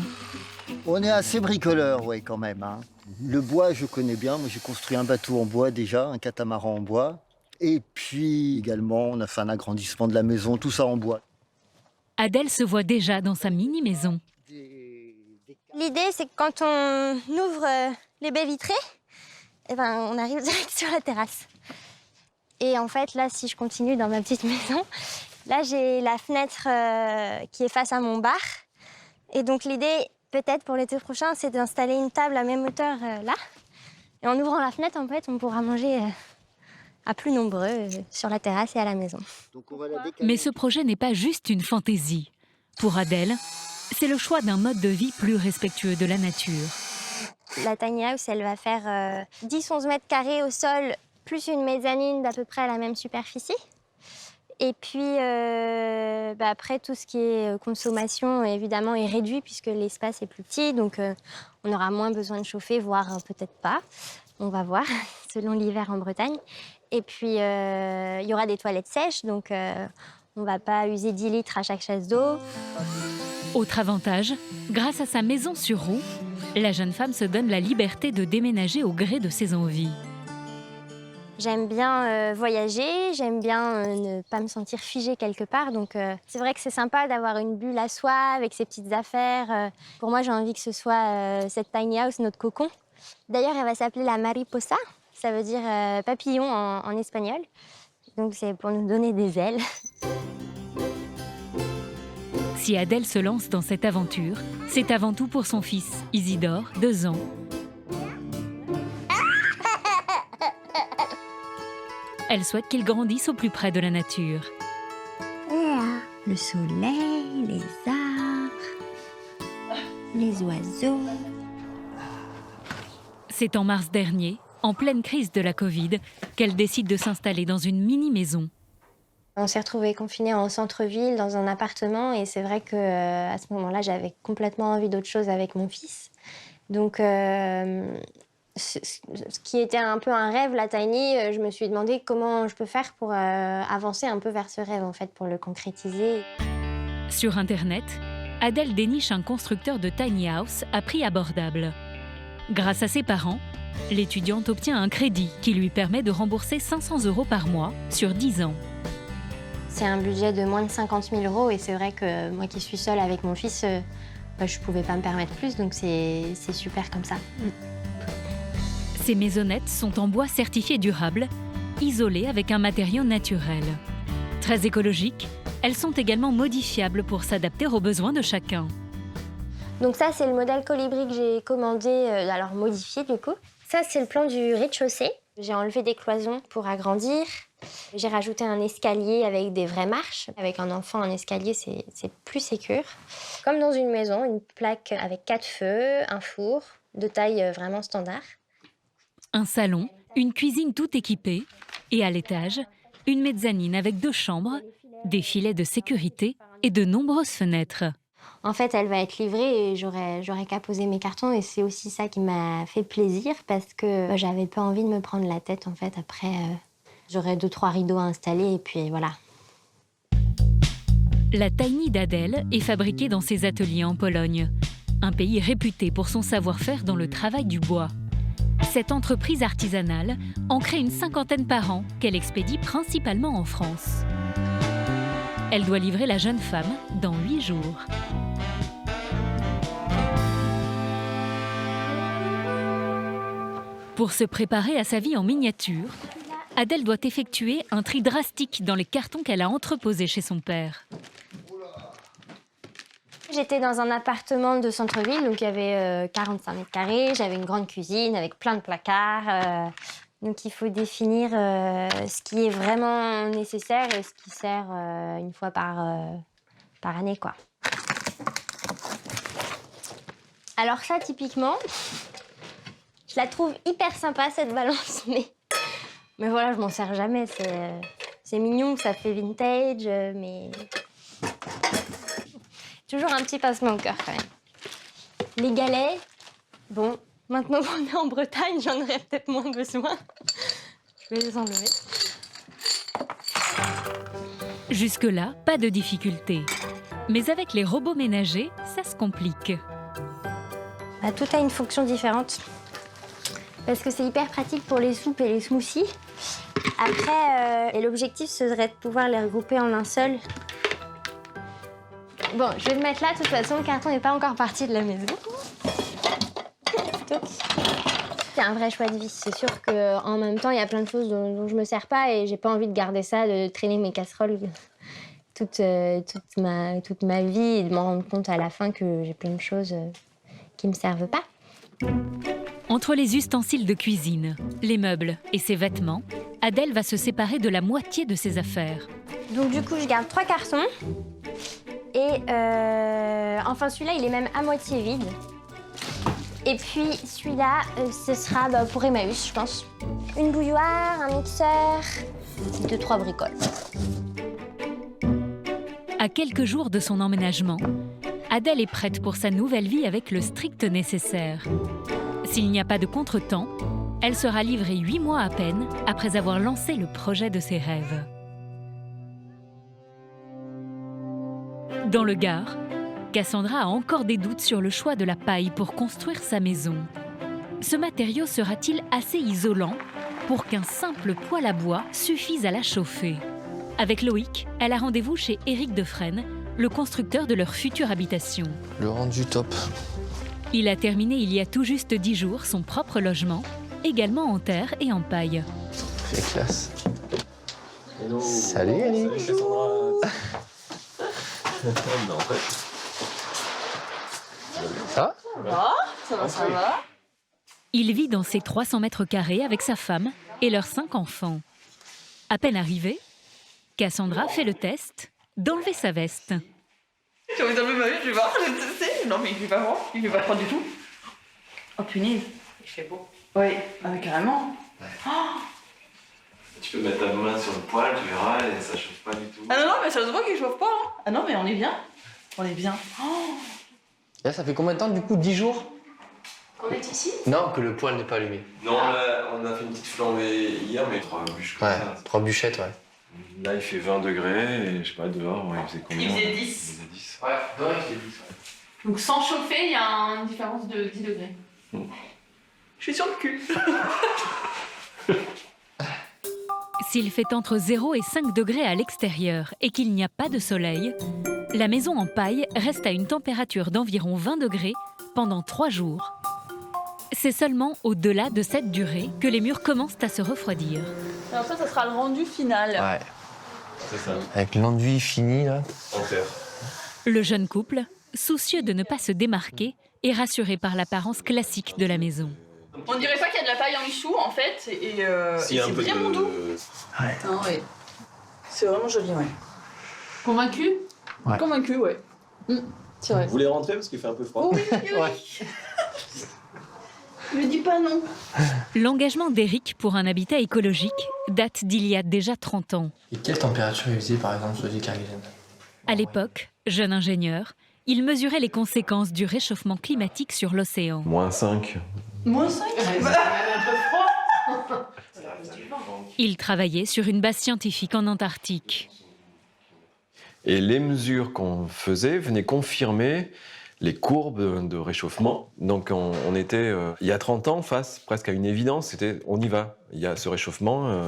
U: On est assez bricoleur, ouais, quand même. Hein. Le bois, je connais bien. Moi, j'ai construit un bateau en bois déjà, un catamaran en bois. Et puis également, on a fait un agrandissement de la maison, tout ça en bois.
A: Adèle se voit déjà dans sa mini-maison.
I: L'idée, c'est que quand on ouvre les baies vitrées, eh ben, on arrive direct sur la terrasse. Et en fait, là, si je continue dans ma petite maison, Là, j'ai la fenêtre qui est face à mon bar. Et donc l'idée, peut-être pour l'été prochain, c'est d'installer une table à même hauteur là. Et en ouvrant la fenêtre, en fait, on pourra manger à plus nombreux sur la terrasse et à la maison.
A: Mais ce projet n'est pas juste une fantaisie. Pour Adèle, c'est le choix d'un mode de vie plus respectueux de la nature.
I: La tiny house, elle va faire 10-11 mètres carrés au sol, plus une mezzanine d'à peu près à la même superficie. Et puis, après, tout ce qui est consommation, évidemment, est réduit puisque l'espace est plus petit. Donc, on aura moins besoin de chauffer, voire peut-être pas. On va voir, selon l'hiver en Bretagne. Et puis, il y aura des toilettes sèches. Donc, on ne va pas user 10 litres à chaque chasse d'eau.
A: Autre avantage, grâce à sa maison sur roue, la jeune femme se donne la liberté de déménager au gré de ses envies.
I: J'aime bien voyager, j'aime bien ne pas me sentir figée quelque part. Donc c'est vrai que c'est sympa d'avoir une bulle à soi avec ses petites affaires. Pour moi, j'ai envie que ce soit cette tiny house, notre cocon. D'ailleurs, elle va s'appeler la mariposa. Ça veut dire papillon en espagnol. Donc c'est pour nous donner des ailes.
A: Si Adèle se lance dans cette aventure, c'est avant tout pour son fils, Isidore, 2 ans. Elle souhaite qu'il grandisse au plus près de la nature.
I: Le soleil, les arbres, les oiseaux.
A: C'est en mars dernier, en pleine crise de la Covid, qu'elle décide de s'installer dans une mini-maison.
I: On s'est retrouvés confinés en centre-ville, dans un appartement, et c'est vrai qu'à ce moment-là, j'avais complètement envie d'autre chose avec mon fils. Donc, ce qui était un peu un rêve, la tiny, je me suis demandé comment je peux faire pour avancer un peu vers ce rêve, en fait, pour le concrétiser.
A: Sur Internet, Adèle déniche un constructeur de tiny house à prix abordable. Grâce à ses parents, l'étudiante obtient un crédit qui lui permet de rembourser 500 € par mois sur 10 ans.
I: C'est un budget de moins de 50 000 € et c'est vrai que moi qui suis seule avec mon fils, je ne pouvais pas me permettre plus, donc c'est super comme ça.
A: Ces maisonnettes sont en bois certifié durable, isolées avec un matériau naturel. Très écologiques, elles sont également modifiables pour s'adapter aux besoins de chacun.
I: Donc ça, c'est le modèle colibri que j'ai commandé, alors modifié du coup. Ça, c'est le plan du rez-de-chaussée. J'ai enlevé des cloisons pour agrandir. J'ai rajouté un escalier avec des vraies marches. Avec un enfant, un escalier, c'est plus sécure. Comme dans une maison, une plaque avec 4 feux, un four, de taille vraiment standard.
A: Un salon, une cuisine tout équipée et à l'étage, une mezzanine avec 2 chambres, des filets de sécurité et de nombreuses fenêtres.
I: En fait, elle va être livrée et j'aurais qu'à poser mes cartons. Et c'est aussi ça qui m'a fait plaisir parce que j'avais pas envie de me prendre la tête. En fait, après, j'aurais 2-3 rideaux à installer et puis voilà.
A: La tiny d'Adèle est fabriquée dans ses ateliers en Pologne, un pays réputé pour son savoir-faire dans le travail du bois. Cette entreprise artisanale en crée une 50aine par an qu'elle expédie principalement en France. Elle doit livrer la jeune femme dans 8 jours. Pour se préparer à sa vie en miniature, Adèle doit effectuer un tri drastique dans les cartons qu'elle a entreposés chez son père.
I: J'étais dans un appartement de centre-ville, donc il y avait 45 mètres carrés, j'avais une grande cuisine avec plein de placards. Donc il faut définir ce qui est vraiment nécessaire et ce qui sert une fois par année, quoi. Alors ça, typiquement, je la trouve hyper sympa, cette balance, mais voilà, je m'en sers jamais. C'est mignon, ça fait vintage, mais... Toujours un petit pincement au cœur, quand même. Les galets, bon, maintenant qu'on est en Bretagne, j'en aurais peut-être moins besoin. Je vais les enlever.
A: Jusque-là, pas de difficulté. Mais avec les robots ménagers, ça se complique.
I: Bah, tout a une fonction différente. Parce que c'est hyper pratique pour les soupes et les smoothies. Après, l'objectif serait de pouvoir les regrouper en un seul. Bon, je vais le mettre là, de toute façon, le carton n'est pas encore parti de la maison. C'est un vrai choix de vie. C'est sûr qu'en même temps, il y a plein de choses dont je me sers pas et j'ai pas envie de garder ça, de traîner mes casseroles toute ma vie et de me rendre compte à la fin que j'ai plein de choses qui ne me servent pas.
A: Entre les ustensiles de cuisine, les meubles et ses vêtements, Adèle va se séparer de la moitié de ses affaires.
I: Donc du coup, je garde 3 cartons. Et enfin, celui-là, il est même à moitié vide. Et puis celui-là, ce sera pour Emmaüs, je pense. Une bouilloire, un mixeur, 2-3 bricoles.
A: À quelques jours de son emménagement, Adèle est prête pour sa nouvelle vie avec le strict nécessaire. S'il n'y a pas de contretemps, elle sera livrée 8 mois à peine après avoir lancé le projet de ses rêves. Dans le Gard, Cassandra a encore des doutes sur le choix de la paille pour construire sa maison. Ce matériau sera-t-il assez isolant pour qu'un simple poêle à bois suffise à la chauffer? Avec Loïc, elle a rendez-vous chez Éric Defresne, le constructeur de leur future habitation.
F: Le rendu top.
A: Il a terminé il y a tout juste 10 jours son propre logement, également en terre et en paille.
F: C'est classe. Salut Éric.
R: Salut Cassandra.
F: Ça va?
G: Ça va.
A: Il vit dans ses 300 mètres carrés avec sa femme et leurs 5 enfants. À peine arrivé, Cassandra fait le test d'enlever sa veste.
G: J'ai envie d'enlever ma veste, je vais voir. Non, mais il fait pas froid. Il fait pas froid du tout. Oh punaise.
P: Il fait beau.
G: Oui, carrément. Oh.
R: Tu peux mettre ta main sur le poêle, tu verras, et ça chauffe pas du tout.
G: Ah non, mais ça se voit qu'il chauffe pas. Hein. Ah non, mais on est bien. On est bien. Oh.
F: Là, ça fait combien de temps du coup? 10 jours?
P: On est ici?
F: Non, que le poêle n'est pas allumé.
R: Non, là, on a fait une petite flambée hier, mais 3 bûches comme
F: Ouais,
R: ça.
F: 3 bûchettes, ouais.
R: Là, il fait 20 degrés, et je sais pas, dehors, il faisait combien?
G: Il faisait 10.
R: Il faisait 10.
F: Ouais, dehors, il faisait 10, ouais.
G: Donc sans chauffer, il y a une différence de 10 degrés. Je suis sur le cul.
A: S'il fait entre 0 et 5 degrés à l'extérieur et qu'il n'y a pas de soleil, la maison en paille reste à une température d'environ 20 degrés pendant 3 jours. C'est seulement au-delà de cette durée que les murs commencent à se refroidir.
G: Alors ça sera le rendu final.
F: Ouais.
R: C'est ça.
F: Avec l'enduit fini, là.
R: En terre.
A: Le jeune couple, soucieux de ne pas se démarquer, est rassuré par l'apparence classique de la maison.
G: On dirait pas qu'il y a de la paille en dessous, en fait, et c'est vraiment doux.
F: Ouais.
G: Ah, ouais. C'est vraiment joli, ouais.
P: Convaincu?
F: Ouais.
G: Convaincu, ouais. C'est vrai.
R: Vous voulez rentrer parce qu'il fait un peu froid?
G: Oh, oui, oui, oui.
F: Ouais.
G: Ne dis pas non.
A: L'engagement d'Éric pour un habitat écologique date d'il y a déjà 30 ans.
F: Et quelle température il faisait, par exemple, sur les Kerguelen?
A: À l'époque, jeune ingénieur, il mesurait les conséquences du réchauffement climatique sur l'océan.
R: -5.
G: -5?
P: C'est quand même un peu froid.
A: Il travaillait sur une base scientifique en Antarctique.
D: Et les mesures qu'on faisait venaient confirmer les courbes de réchauffement. Donc on était, il y a 30 ans, face presque à une évidence, c'était on y va. Il y a ce réchauffement,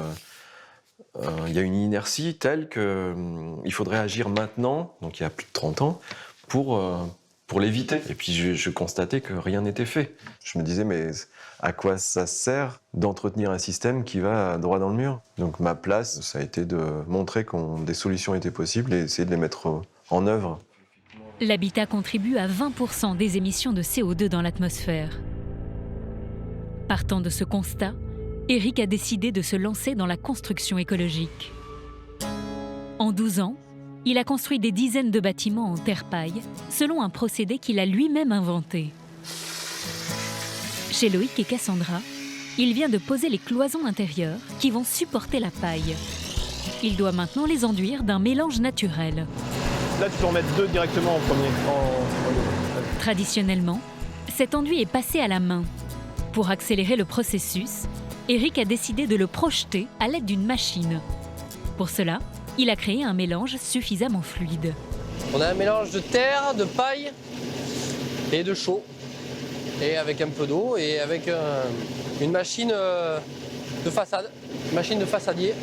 D: il y a une inertie telle qu'il faudrait agir maintenant, donc il y a plus de 30 ans, pour l'éviter. Et puis je constatais que rien n'était fait. Je me disais, mais à quoi ça sert d'entretenir un système qui va droit dans le mur? Donc ma place, ça a été de montrer que des solutions étaient possibles et essayer de les mettre en œuvre.
A: L'habitat contribue à 20% des émissions de CO2 dans l'atmosphère. Partant de ce constat, Éric a décidé de se lancer dans la construction écologique. En 12 ans, il a construit des dizaines de bâtiments en terre-paille, selon un procédé qu'il a lui-même inventé. Chez Loïc et Cassandra, il vient de poser les cloisons intérieures qui vont supporter la paille. Il doit maintenant les enduire d'un mélange naturel.
V: Là, tu peux en mettre 2 directement en premier.
A: Traditionnellement, cet enduit est passé à la main. Pour accélérer le processus, Éric a décidé de le projeter à l'aide d'une machine. Pour cela, il a créé un mélange suffisamment fluide.
F: On a un mélange de terre, de paille et de chaux. Et avec un peu d'eau et avec une machine de façade, machine de façadier.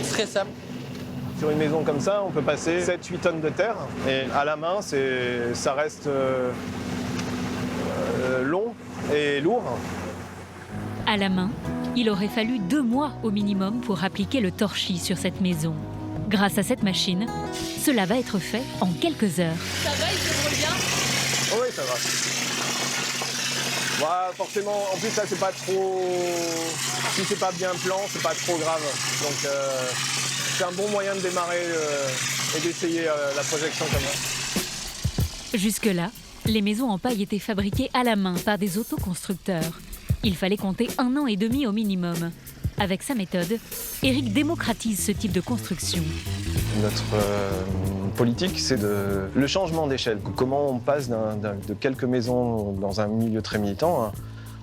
F: Très simple.
V: Sur une maison comme ça, on peut passer 7-8 tonnes de terre. Et à la main, ça reste long et lourd.
A: À la main, il aurait fallu 2 mois au minimum pour appliquer le torchis sur cette maison. Grâce à cette machine, cela va être fait en quelques heures.
G: Ça va, il se bien?
V: Oh oui, ça va. Bah, forcément, en plus là c'est pas trop... Si c'est pas bien plan, c'est pas trop grave. Donc c'est un bon moyen de démarrer et d'essayer la projection comme ça.
A: Jusque-là, les maisons en paille étaient fabriquées à la main par des autoconstructeurs. Il fallait compter 1 an et demi au minimum. Avec sa méthode, Éric démocratise ce type de construction.
V: Notre politique, c'est le changement d'échelle. Comment on passe de quelques maisons dans un milieu très militant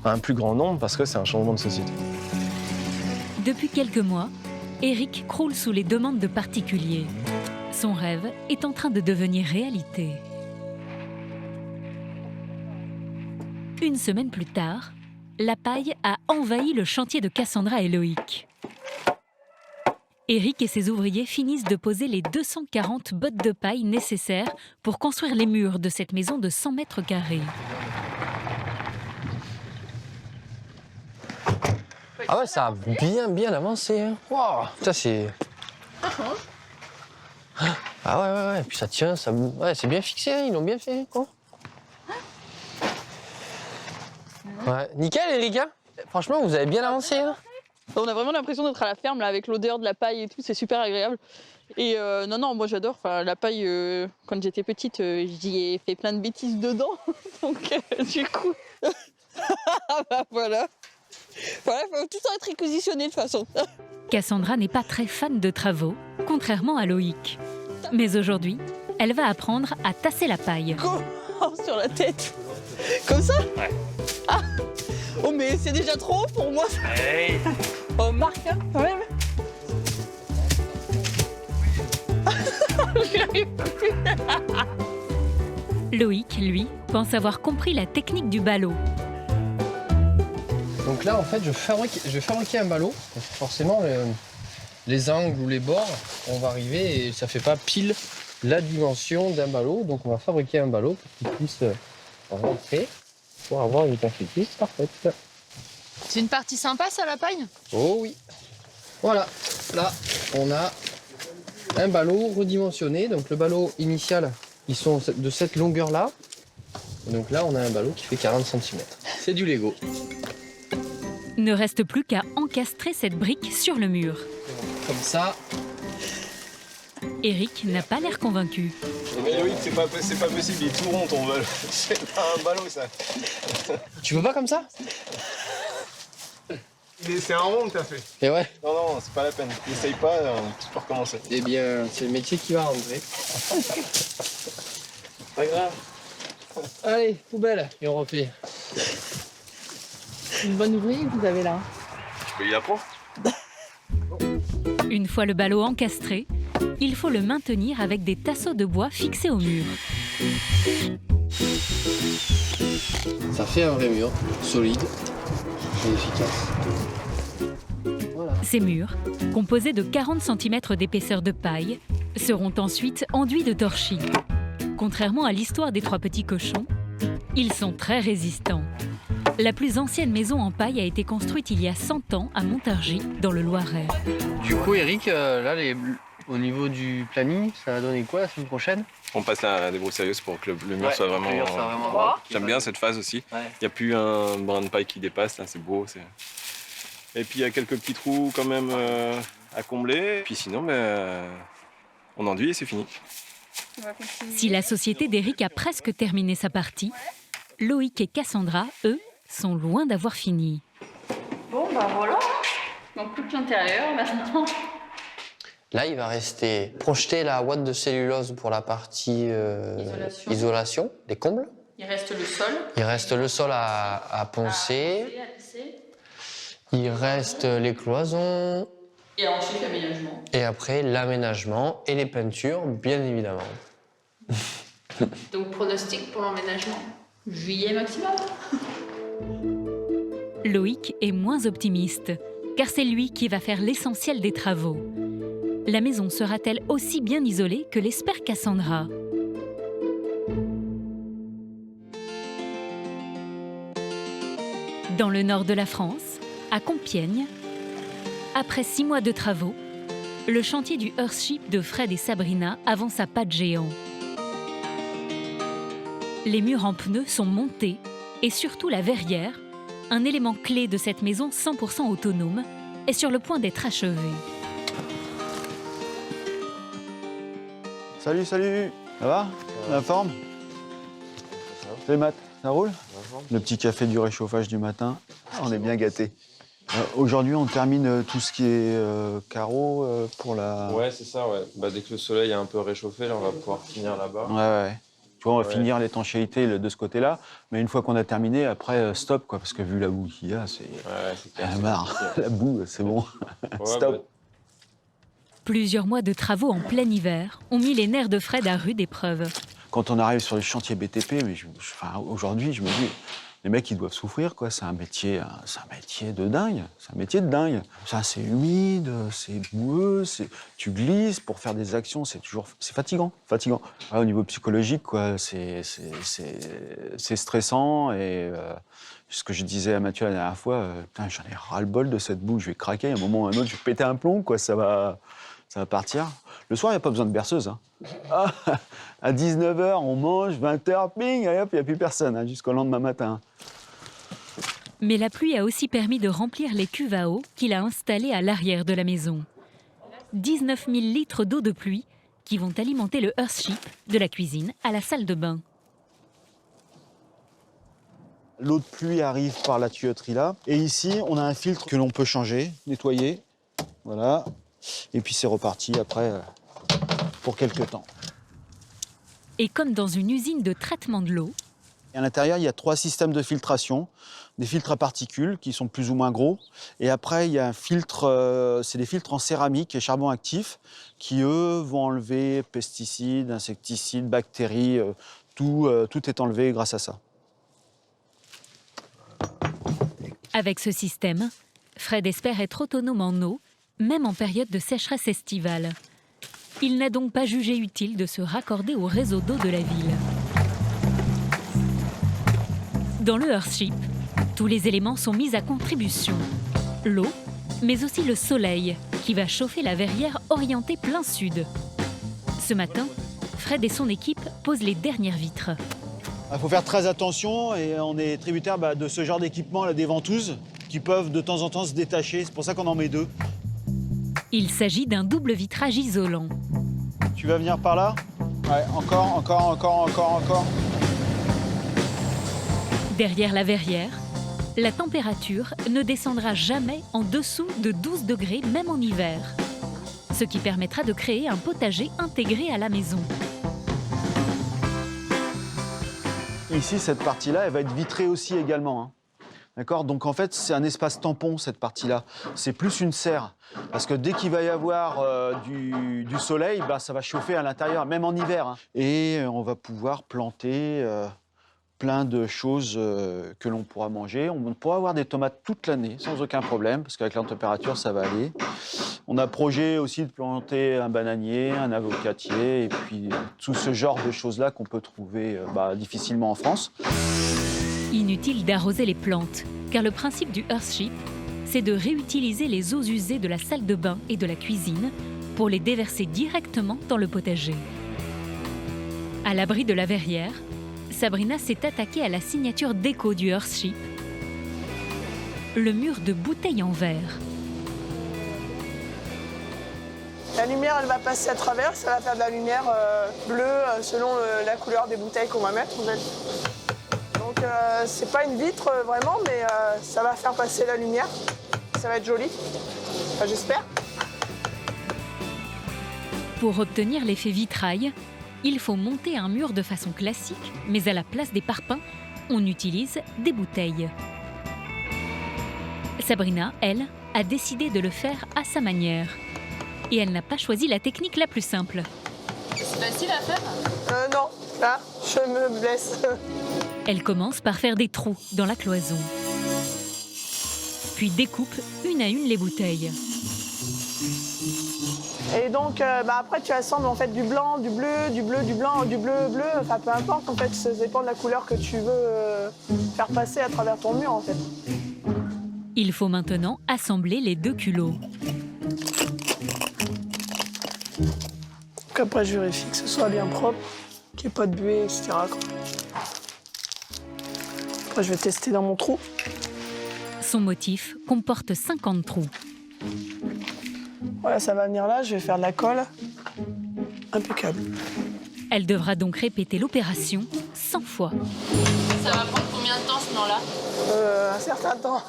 V: à un plus grand nombre, parce que c'est un changement de société.
A: Depuis quelques mois, Éric croule sous les demandes de particuliers. Son rêve est en train de devenir réalité. Une semaine plus tard, la paille a envahi le chantier de Cassandra et Loïc. Éric et ses ouvriers finissent de poser les 240 bottes de paille nécessaires pour construire les murs de cette maison de 100 mètres carrés.
F: Ah ouais, ça a bien avancé. Hein. Wow, ça c'est... Ah ouais, puis ça tient, ça... Ouais, c'est bien fixé, hein. Ils l'ont bien fait, quoi. Ouais, nickel, Éric. Hein. Franchement, vous avez bien avancé. Hein.
G: On a vraiment l'impression d'être à la ferme là, avec l'odeur de la paille et tout, c'est super agréable. Et non, moi j'adore. La paille, quand j'étais petite, j'y ai fait plein de bêtises dedans. Donc du coup, bah voilà. Voilà, il faut tout le temps être réquisitionné de toute façon.
A: Cassandra n'est pas très fan de travaux, contrairement à Loïc. Mais aujourd'hui, elle va apprendre à tasser la paille.
G: Sur la tête. Comme ça?
R: Ouais.
G: Ah. Oh mais c'est déjà trop haut pour moi.
R: Hey.
G: Oh Marc, hein, quand même. J'y arrive plus.
A: Loïc, lui, pense avoir compris la technique du ballot.
F: Donc là, en fait, je vais fabriquer un ballot. Forcément, les angles ou les bords, on va arriver et ça fait pas pile la dimension d'un ballot. Donc on va fabriquer un ballot pour qu'il puisse rentrer pour avoir une perspective parfaite.
P: C'est une partie sympa, ça, la paille?
F: Oh oui. Voilà. Là, on a un ballot redimensionné. Donc le ballot initial, ils sont de cette longueur-là. Donc là, on a un ballot qui fait 40 cm. C'est du Lego.
A: Ne reste plus qu'à encastrer cette brique sur le mur.
F: Comme ça.
A: Éric n'a pas l'air convaincu.
V: Mais Loïc, c'est pas possible, il est tout rond ton ballot. C'est pas un ballot ça.
F: Tu veux pas comme ça?
V: C'est un rond que t'as fait.
F: Et ouais.
V: Non, c'est pas la peine. N'essaye pas, tu peux recommencer.
F: Eh bien, c'est le métier qui va rentrer. Pas grave. Allez, poubelle, et on refait.
G: Une bonne ouvrier que vous avez là.
V: Je peux y apprendre.
A: Une fois le ballot encastré, il faut le maintenir avec des tasseaux de bois fixés au mur.
F: Ça fait un vrai mur, solide et efficace. Voilà.
A: Ces murs, composés de 40 cm d'épaisseur de paille, seront ensuite enduits de torchis. Contrairement à l'histoire des 3 petits cochons, ils sont très résistants. La plus ancienne maison en paille a été construite il y a 100 ans à Montargis, dans le Loiret.
F: Du coup, Éric, là, au niveau du planning, ça va donner quoi la semaine prochaine?
D: On passe la débroussailleuse pour que le mur soit vraiment
F: droit.
D: J'aime bien cette phase aussi. Il n'y a plus un brin de paille qui dépasse, là, c'est beau. Et puis il y a quelques petits trous quand même à combler. Puis sinon, on enduit et c'est fini.
A: Si la société d'Éric a presque terminé sa partie, Loïc et Cassandra, eux, sont loin d'avoir fini.
G: Bon, bah voilà. Donc plus que l'intérieur maintenant.
F: Là, il va rester projeter la ouate de cellulose pour la partie isolation, les combles.
G: Il reste le sol.
F: Il reste le sol à poncer.
G: À tisser.
F: Il reste les cloisons.
G: Et ensuite l'aménagement.
F: Et après, l'aménagement et les peintures, bien évidemment.
P: Donc pronostic pour l'emménagement? Juillet maximum.
A: Loïc est moins optimiste, car c'est lui qui va faire l'essentiel des travaux. La maison sera-t-elle aussi bien isolée que l'espère Cassandra? Dans le nord de la France, à Compiègne, après 6 mois de travaux, le chantier du Earthship de Fred et Sabrina avance à pas de géant. Les murs en pneus sont montés et surtout la verrière, un élément clé de cette maison 100% autonome, est sur le point d'être achevée.
H: Salut, salut. Ça va? La forme? Salut Matt, ça roule? Le petit café du réchauffage du matin. On est bien gâtés. Aujourd'hui, on termine tout ce qui est carreaux pour la...
Q: Ouais, c'est ça, ouais. Bah, dès que le soleil est un peu réchauffé, là, on va pouvoir finir là-bas.
H: Ouais. Tu vois, on va finir l'étanchéité de ce côté-là. Mais une fois qu'on a terminé, après, stop, quoi. Parce que vu la boue qu'il y a, c'est... Ouais, c'est clair. Marre. La boue, c'est bon.
Q: Ouais,
H: stop.
Q: bah...
A: Plusieurs mois de travaux en plein hiver ont mis les nerfs de Fred à rude épreuve.
H: Quand on arrive sur les chantiers BTP, aujourd'hui, je me dis... Les mecs, ils doivent souffrir, quoi. C'est un métier de dingue. C'est un métier de dingue. Ça, c'est humide, c'est boueux, tu glisses pour faire des actions, c'est fatigant. Ouais, au niveau psychologique, quoi, c'est stressant. Et ce que je disais à Mathieu la dernière fois, putain, j'en ai ras-le-bol de cette boue. Je vais craquer. À un moment ou à un autre, je vais péter un plomb, quoi. Ça va partir. Le soir, il n'y a pas besoin de berceuse. Hein. Ah, à 19h, on mange, 20h, ping, allez hop, il n'y a plus personne, hein, jusqu'au lendemain matin.
A: Mais la pluie a aussi permis de remplir les cuves à eau qu'il a installées à l'arrière de la maison. 19 000 litres d'eau de pluie qui vont alimenter le Earthship de la cuisine à la salle de bain.
H: L'eau de pluie arrive par la tuyauterie là. Et ici, on a un filtre que l'on peut changer, nettoyer. Voilà. Et puis c'est reparti après pour quelques temps.
A: Et comme dans une usine de traitement de l'eau,
H: à l'intérieur, il y a 3 systèmes de filtration. Des filtres à particules qui sont plus ou moins gros. Et après, il y a un filtre, c'est des filtres en céramique et charbon actif qui, eux, vont enlever pesticides, insecticides, bactéries. Tout est enlevé grâce à ça.
A: Avec ce système, Fred espère être autonome en eau, même en période de sécheresse estivale. Il n'a donc pas jugé utile de se raccorder au réseau d'eau de la ville. Dans le Earthship, tous les éléments sont mis à contribution. L'eau, mais aussi le soleil, qui va chauffer la verrière orientée plein sud. Ce matin, Fred et son équipe posent les dernières vitres.
H: Il faut faire très attention et on est tributaire de ce genre d'équipement, des ventouses, qui peuvent de temps en temps se détacher. C'est pour ça qu'on en met 2.
A: Il s'agit d'un double vitrage isolant.
H: Tu vas venir par là? Ouais, encore.
A: Derrière la verrière, la température ne descendra jamais en dessous de 12 degrés, même en hiver. Ce qui permettra de créer un potager intégré à la maison.
H: Ici, cette partie-là, elle va être vitrée aussi également. Hein. D'accord? Donc en fait, c'est un espace tampon, cette partie-là. C'est plus une serre. Parce que dès qu'il va y avoir du soleil, ça va chauffer à l'intérieur, même en hiver. Hein. Et on va pouvoir planter plein de choses que l'on pourra manger. On pourra avoir des tomates toute l'année, sans aucun problème, parce qu'avec la température, ça va aller. On a projet aussi de planter un bananier, un avocatier, et puis tout ce genre de choses-là qu'on peut trouver difficilement en France.
A: Inutile d'arroser les plantes, car le principe du Earthship, c'est de réutiliser les eaux usées de la salle de bain et de la cuisine pour les déverser directement dans le potager. À l'abri de la verrière, Sabrina s'est attaquée à la signature déco du Earthship, le mur de bouteilles en verre.
B: La lumière, elle va passer à travers, ça va faire de la lumière bleue selon la couleur des bouteilles qu'on va mettre. Donc c'est pas une vitre vraiment, mais ça va faire passer la lumière. Ça va être joli, enfin, j'espère.
A: Pour obtenir l'effet vitrail, il faut monter un mur de façon classique, mais à la place des parpaings, on utilise des bouteilles. Sabrina, elle, a décidé de le faire à sa manière. Et elle n'a pas choisi la technique la plus simple.
P: C'est facile à faire?
B: Non, là, je me blesse.
A: Elle commence par faire des trous dans la cloison. Puis découpe une à une les bouteilles.
B: Et donc, après, tu assembles en fait du blanc, du bleu, du bleu, du blanc, du bleu, bleu. Enfin, peu importe, en fait, ça dépend de la couleur que tu veux faire passer à travers ton mur, en fait.
A: Il faut maintenant assembler les 2 culots.
B: Donc après, je vérifie que ce soit bien propre, qu'il n'y ait pas de buée, etc. quoi. Après, je vais tester dans mon trou.
A: Son motif comporte 50 trous.
B: Voilà, ça va venir là, je vais faire de la colle. Impeccable.
A: Elle devra donc répéter l'opération 100 fois.
P: Ça va prendre combien de temps ce temps-là?
B: Un certain temps.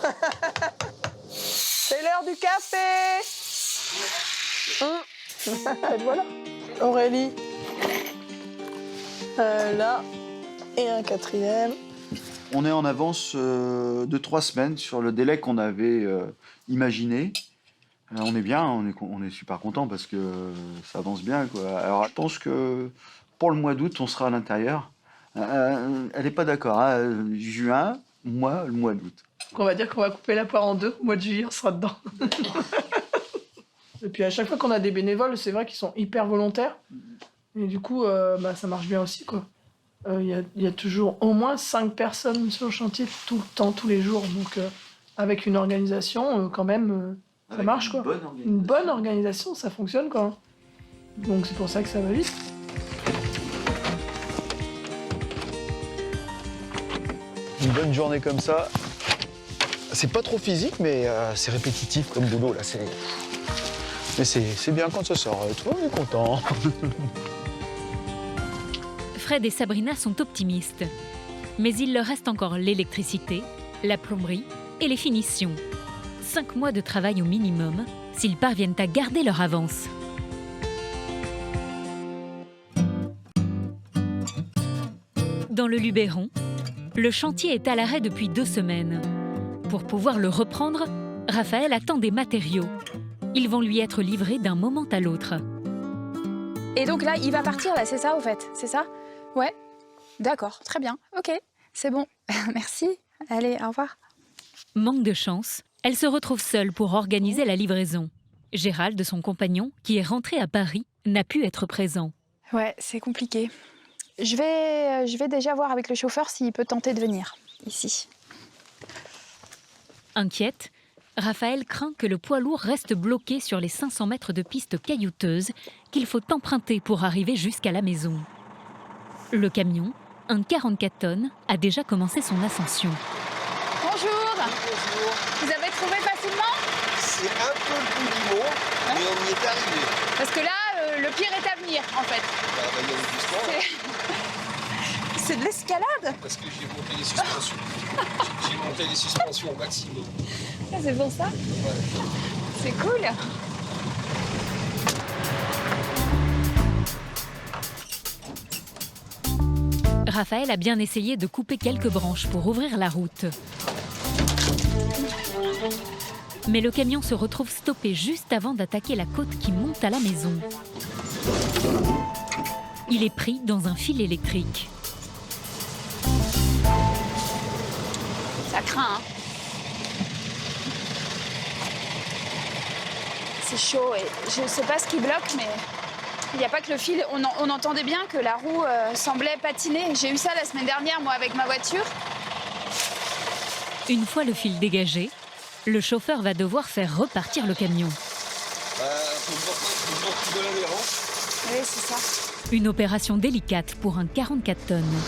B: C'est l'heure du café. Et voilà. Aurélie. Là. Et un quatrième.
H: On est en avance de 3 semaines sur le délai qu'on avait imaginé. On est bien, on est super content parce que ça avance bien, quoi. Alors je pense que pour le mois d'août, on sera à l'intérieur. Elle n'est pas d'accord. Hein. Juin, le mois d'août.
B: On va dire qu'on va couper la poire en deux. Au mois de juillet, on sera dedans. Et puis à chaque fois qu'on a des bénévoles, c'est vrai qu'ils sont hyper volontaires. Et du coup, ça marche bien aussi, quoi. Il y a toujours au moins 5 personnes sur le chantier tout le temps, tous les jours. Donc avec une organisation, quand même, ça marche, quoi. Une bonne organisation, ça fonctionne, quoi. Donc c'est pour ça que ça va vite.
H: Une bonne journée comme ça, c'est pas trop physique, mais c'est répétitif comme boulot, là. Mais c'est bien quand ça sort. Toi, on est content.
A: Fred et Sabrina sont optimistes. Mais il leur reste encore l'électricité, la plomberie et les finitions. 5 mois de travail au minimum s'ils parviennent à garder leur avance. Dans le Luberon, le chantier est à l'arrêt depuis 2 semaines. Pour pouvoir le reprendre, Raphaël attend des matériaux. Ils vont lui être livrés d'un moment à l'autre.
J: Et donc là, il va partir, là, c'est ça, au fait? C'est ça? Ouais. D'accord, très bien. Ok, c'est bon. Merci. Allez, au revoir.
A: Manque de chance, elle se retrouve seule pour organiser la livraison. Gérald, son compagnon, qui est rentré à Paris, n'a pu être présent.
J: Ouais, c'est compliqué. Je vais déjà voir avec le chauffeur s'il peut tenter de venir, ici.
A: Inquiète, Raphaël craint que le poids lourd reste bloqué sur les 500 mètres de piste caillouteuse qu'il faut emprunter pour arriver jusqu'à la maison. Le camion, un 44 tonnes, a déjà commencé son ascension.
J: Bonjour.
C: Bonjour.
J: Vous avez trouvé facilement?
C: C'est un peu le bout du monde, mais on y est arrivé.
J: Parce que là, le pire est à venir, en fait.
C: Il y a le doucement.
J: C'est de l'escalade?
C: Parce que j'ai monté les suspensions. J'ai monté les suspensions au maximum.
J: Ah, c'est pour ça?
C: Ouais.
J: C'est cool.
A: Raphaël a bien essayé de couper quelques branches pour ouvrir la route. Mais le camion se retrouve stoppé juste avant d'attaquer la côte qui monte à la maison. Il est pris dans un fil électrique.
J: Ça craint, hein. C'est chaud et je sais pas ce qui bloque, mais il n'y a pas que le fil. On entendait bien que la roue semblait patiner. J'ai eu ça la semaine dernière, moi, avec ma voiture.
A: Une fois le fil dégagé, le chauffeur va devoir faire repartir le camion.
J: Oui, c'est ça.
A: Une opération délicate pour un 44 tonnes.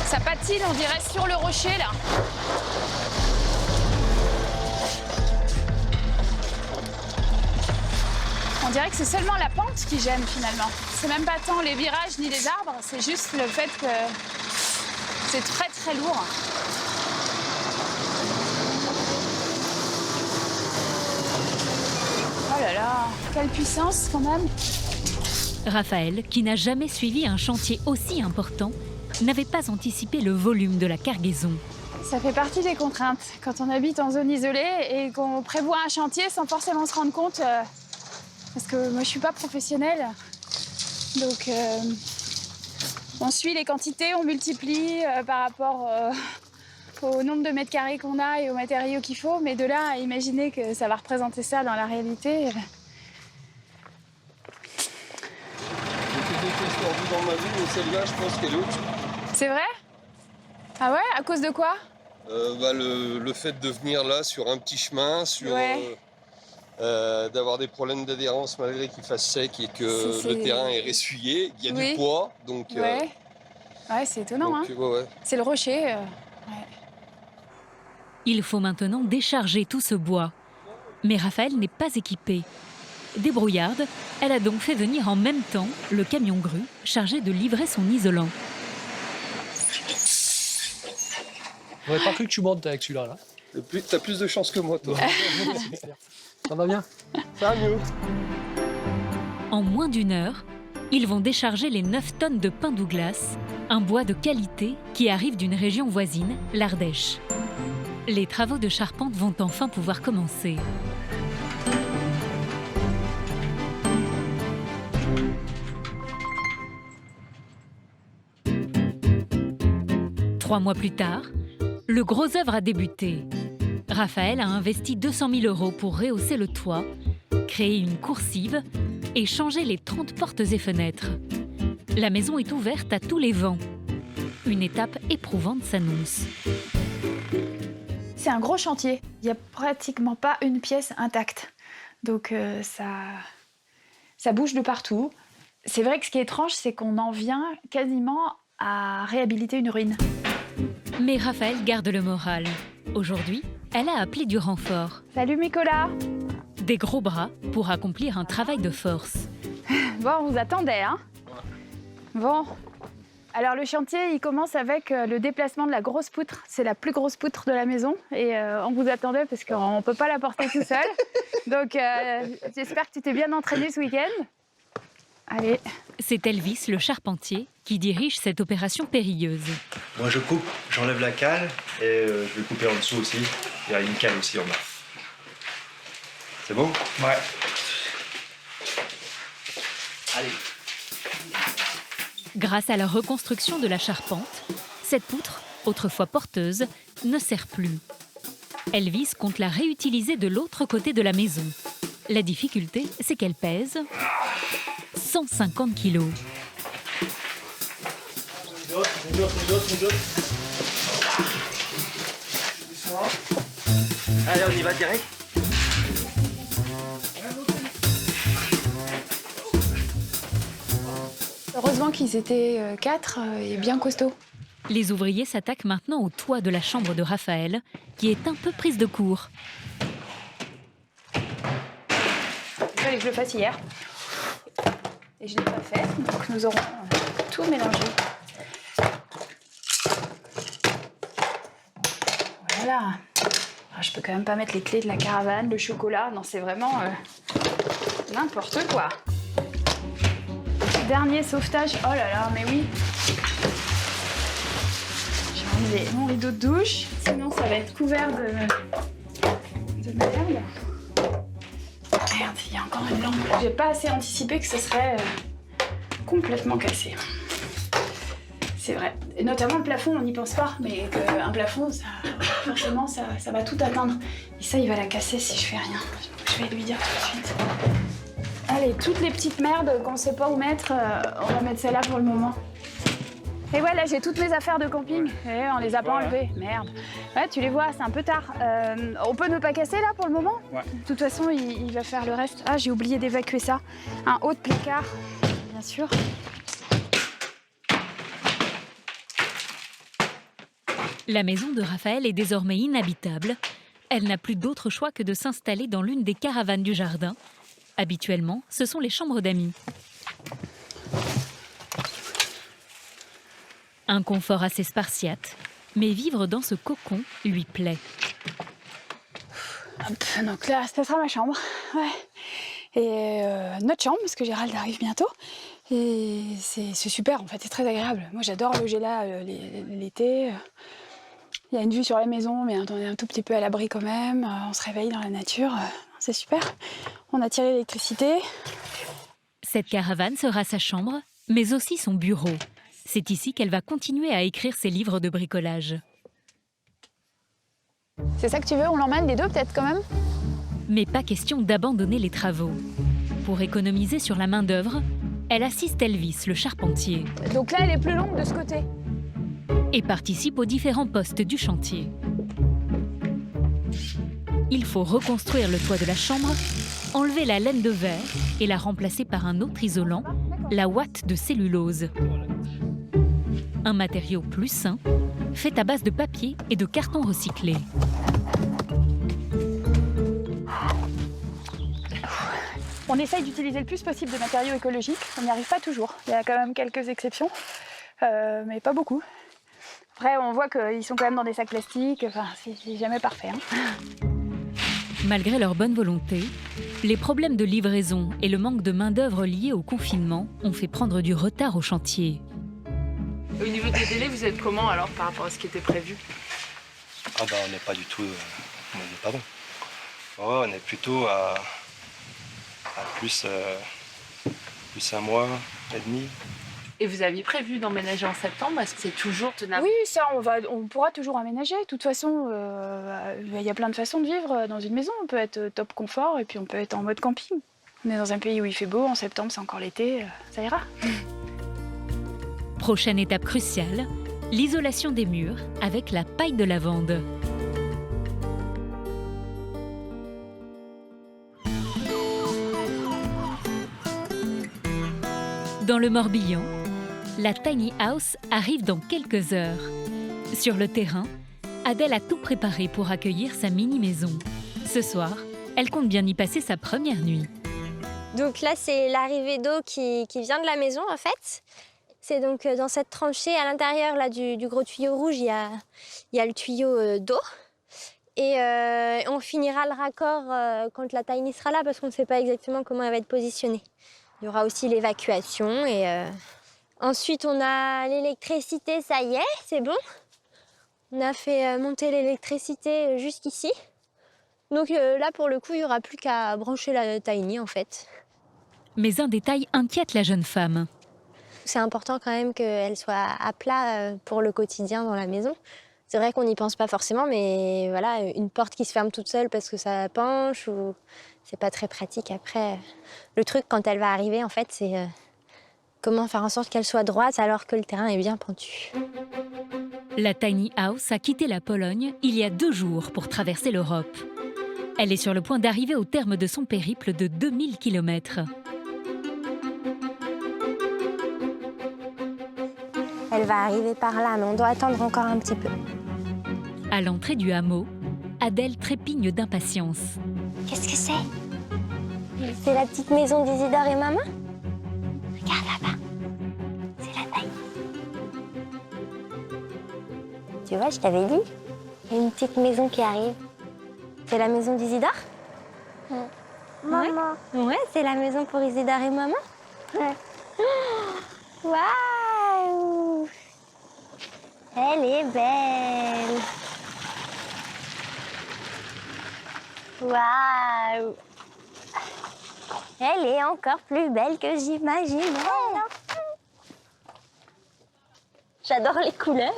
J: Ça patine, on dirait, sur le rocher, là. On dirait que c'est seulement la pente qui gêne, finalement. C'est même pas tant les virages ni les arbres, c'est juste le fait que c'est très, très lourd. Oh là là, quelle puissance, quand même.
A: Raphaël, qui n'a jamais suivi un chantier aussi important, n'avait pas anticipé le volume de la cargaison.
J: Ça fait partie des contraintes. Quand on habite en zone isolée et qu'on prévoit un chantier sans forcément se rendre compte, parce que moi je suis pas professionnelle, donc on suit les quantités, on multiplie par rapport au nombre de mètres carrés qu'on a et aux matériaux qu'il faut, mais de là à imaginer que ça va représenter ça dans la réalité.
C: J'ai fait des tests en vue dans ma vie, mais celle-là, je pense qu'elle est au-dessus.
J: C'est vrai? Ah ouais? À cause de quoi?
C: Le fait de venir là sur un petit chemin, sur d'avoir des problèmes d'adhérence malgré qu'il fasse sec et que le terrain est ressuyé. Il y a du poids, donc...
J: Ouais, c'est étonnant.
C: Donc, ouais.
J: C'est le rocher.
A: Il faut maintenant décharger tout ce bois. Mais Raphaël n'est pas équipé. Débrouillarde, elle a donc fait venir en même temps le camion grue chargé de livrer son isolant.
K: J'aurais pas cru que tu montes avec celui-là. Là.
C: T'as plus de chance que moi, toi.
K: Ça va bien?
C: Ça va mieux.
A: En moins d'1 heure, ils vont décharger les 9 tonnes de pin Douglas, un bois de qualité qui arrive d'une région voisine, l'Ardèche. Les travaux de charpente vont enfin pouvoir commencer. Trois mois plus tard, le gros œuvre a débuté. Raphaël a investi 200 000 € pour rehausser le toit, créer une coursive et changer les 30 portes et fenêtres. La maison est ouverte à tous les vents. Une étape éprouvante s'annonce.
J: C'est un gros chantier. Il n'y a pratiquement pas une pièce intacte. Donc ça bouge de partout. C'est vrai que ce qui est étrange, c'est qu'on en vient quasiment à réhabiliter une ruine.
A: Mais Raphaël garde le moral. Aujourd'hui, elle a appelé du renfort.
J: Salut Nicolas.
A: Des gros bras pour accomplir un travail de force.
J: Bon, on vous attendait, hein? Bon. Alors le chantier, il commence avec le déplacement de la grosse poutre. C'est la plus grosse poutre de la maison et on vous attendait parce qu'on ne peut pas la porter tout seul. Donc j'espère que tu t'es bien entraîné ce week-end. Allez.
A: C'est Elvis, le charpentier, qui dirige cette opération périlleuse.
L: Moi je coupe, j'enlève la cale et je vais couper en dessous aussi. Il y a une cale aussi en bas. C'est bon? Ouais. Allez.
A: Grâce à la reconstruction de la charpente, cette poutre, autrefois porteuse, ne sert plus. Elvis compte la réutiliser de l'autre côté de la maison. La difficulté, c'est qu'elle pèse 150 kilos.
L: Allez, on y va direct.
J: Heureusement qu'ils étaient 4 et bien costauds.
A: Les ouvriers s'attaquent maintenant au toit de la chambre de Raphaël, qui est un peu prise de court.
J: Il fallait que je le fasse hier. Et je ne l'ai pas fait, donc nous aurons tout mélangé. Voilà. Alors, je peux quand même pas mettre les clés de la caravane, le chocolat. Non, c'est vraiment n'importe quoi. Dernier sauvetage. Oh là là, mais oui. J'ai enlevé mon rideau de douche, sinon ça va être couvert de merde. Merde, il y a encore une lampe. J'ai pas assez anticipé que ce serait complètement cassé. C'est vrai. Et notamment le plafond, on n'y pense pas, mais un plafond, forcément, ça va tout atteindre. Et ça, il va la casser si je fais rien. Je vais lui dire tout de suite. Allez, toutes les petites merdes qu'on sait pas où mettre, on va mettre celle-là pour le moment. Et ouais, là, j'ai toutes mes affaires de camping. Et on les a pas enlevées. Merde. Ouais, tu les vois, c'est un peu tard. On peut ne pas casser, là, pour le moment? Ouais. De toute façon, il va faire le reste. Ah, j'ai oublié d'évacuer ça. Un haut de placard, bien sûr.
A: La maison de Raphaël est désormais inhabitable. Elle n'a plus d'autre choix que de s'installer dans l'une des caravanes du jardin. Habituellement, ce sont les chambres d'amis. Un confort assez spartiate, mais vivre dans ce cocon lui plaît.
J: Hop, donc là, ça sera ma chambre. Ouais. Et notre chambre, parce que Gérald arrive bientôt. Et c'est super, en fait, c'est très agréable. Moi, j'adore loger là l'été. Il y a une vue sur la maison, mais on est un tout petit peu à l'abri quand même. On se réveille dans la nature. C'est super. On a tiré l'électricité.
A: Cette caravane sera sa chambre, mais aussi son bureau. C'est ici qu'elle va continuer à écrire ses livres de bricolage.
J: C'est ça que tu veux? On l'emmène les deux peut-être quand même?
A: Mais pas question d'abandonner les travaux. Pour économiser sur la main-d'œuvre, elle assiste Elvis, le charpentier.
J: Donc là, elle est plus longue de ce côté.
A: Et participe aux différents postes du chantier. Il faut reconstruire le toit de la chambre enlever la laine de verre et la remplacer par un autre isolant, la ouate de cellulose. Un matériau plus sain, fait à base de papier et de carton recyclé.
J: On essaye d'utiliser le plus possible de matériaux écologiques. On n'y arrive pas toujours. Il y a quand même quelques exceptions, mais pas beaucoup. Après, on voit qu'ils sont quand même dans des sacs plastiques. Enfin, c'est jamais parfait. Hein.
A: Malgré leur bonne volonté, les problèmes de livraison et le manque de main-d'œuvre liés au confinement ont fait prendre du retard au chantier.
G: Au niveau des délais, vous êtes comment alors par rapport à ce qui était prévu?
L: Ah bah on n'est pas du tout... on n'est pas bon. Ouais, on est plutôt à plus un mois et demi.
G: Et vous aviez prévu d'emménager en septembre? Est-ce que c'est toujours tenable?
J: Oui, ça, on pourra toujours aménager. De toute façon, il y a plein de façons de vivre dans une maison. On peut être top confort et puis on peut être en mode camping. On est dans un pays où il fait beau, en septembre c'est encore l'été, ça ira.
A: Prochaine étape cruciale, l'isolation des murs avec la paille de lavande. Dans le Morbihan, la tiny house arrive dans quelques heures. Sur le terrain, Adèle a tout préparé pour accueillir sa mini-maison. Ce soir, elle compte bien y passer sa première nuit.
I: Donc là, c'est l'arrivée d'eau qui vient de la maison, en fait. C'est donc dans cette tranchée, à l'intérieur là, du gros tuyau rouge, il y a le tuyau d'eau. Et on finira le raccord quand la tiny sera là, parce qu'on ne sait pas exactement comment elle va être positionnée. Il y aura aussi l'évacuation. Et ensuite, on a l'électricité, ça y est, c'est bon. On a fait monter l'électricité jusqu'ici. Donc là, pour le coup, il n'y aura plus qu'à brancher la tiny, en fait.
A: Mais un détail inquiète la jeune femme.
I: C'est important quand même qu'elle soit à plat pour le quotidien dans la maison. C'est vrai qu'on n'y pense pas forcément, mais voilà, une porte qui se ferme toute seule parce que ça penche, ou c'est pas très pratique après. Le truc, quand elle va arriver, en fait, c'est comment faire en sorte qu'elle soit droite alors que le terrain est bien pentu.
A: La tiny house a quitté la Pologne il y a 2 jours pour traverser l'Europe. Elle est sur le point d'arriver au terme de son périple de 2000 km.
I: Elle va arriver par là, mais on doit attendre encore un petit peu.
A: À l'entrée du hameau, Adèle trépigne d'impatience.
I: Qu'est-ce que c'est? C'est la petite maison d'Isidore et maman? Regarde là-bas. C'est la taille. Tu vois, je t'avais dit. Il y a une petite maison qui arrive. C'est la maison d'Isidore? Maman. Ouais, c'est la maison pour Isidore et maman? Ouais. Waouh! Elle est belle! Waouh! Elle est encore plus belle que j'imaginais! J'adore les couleurs!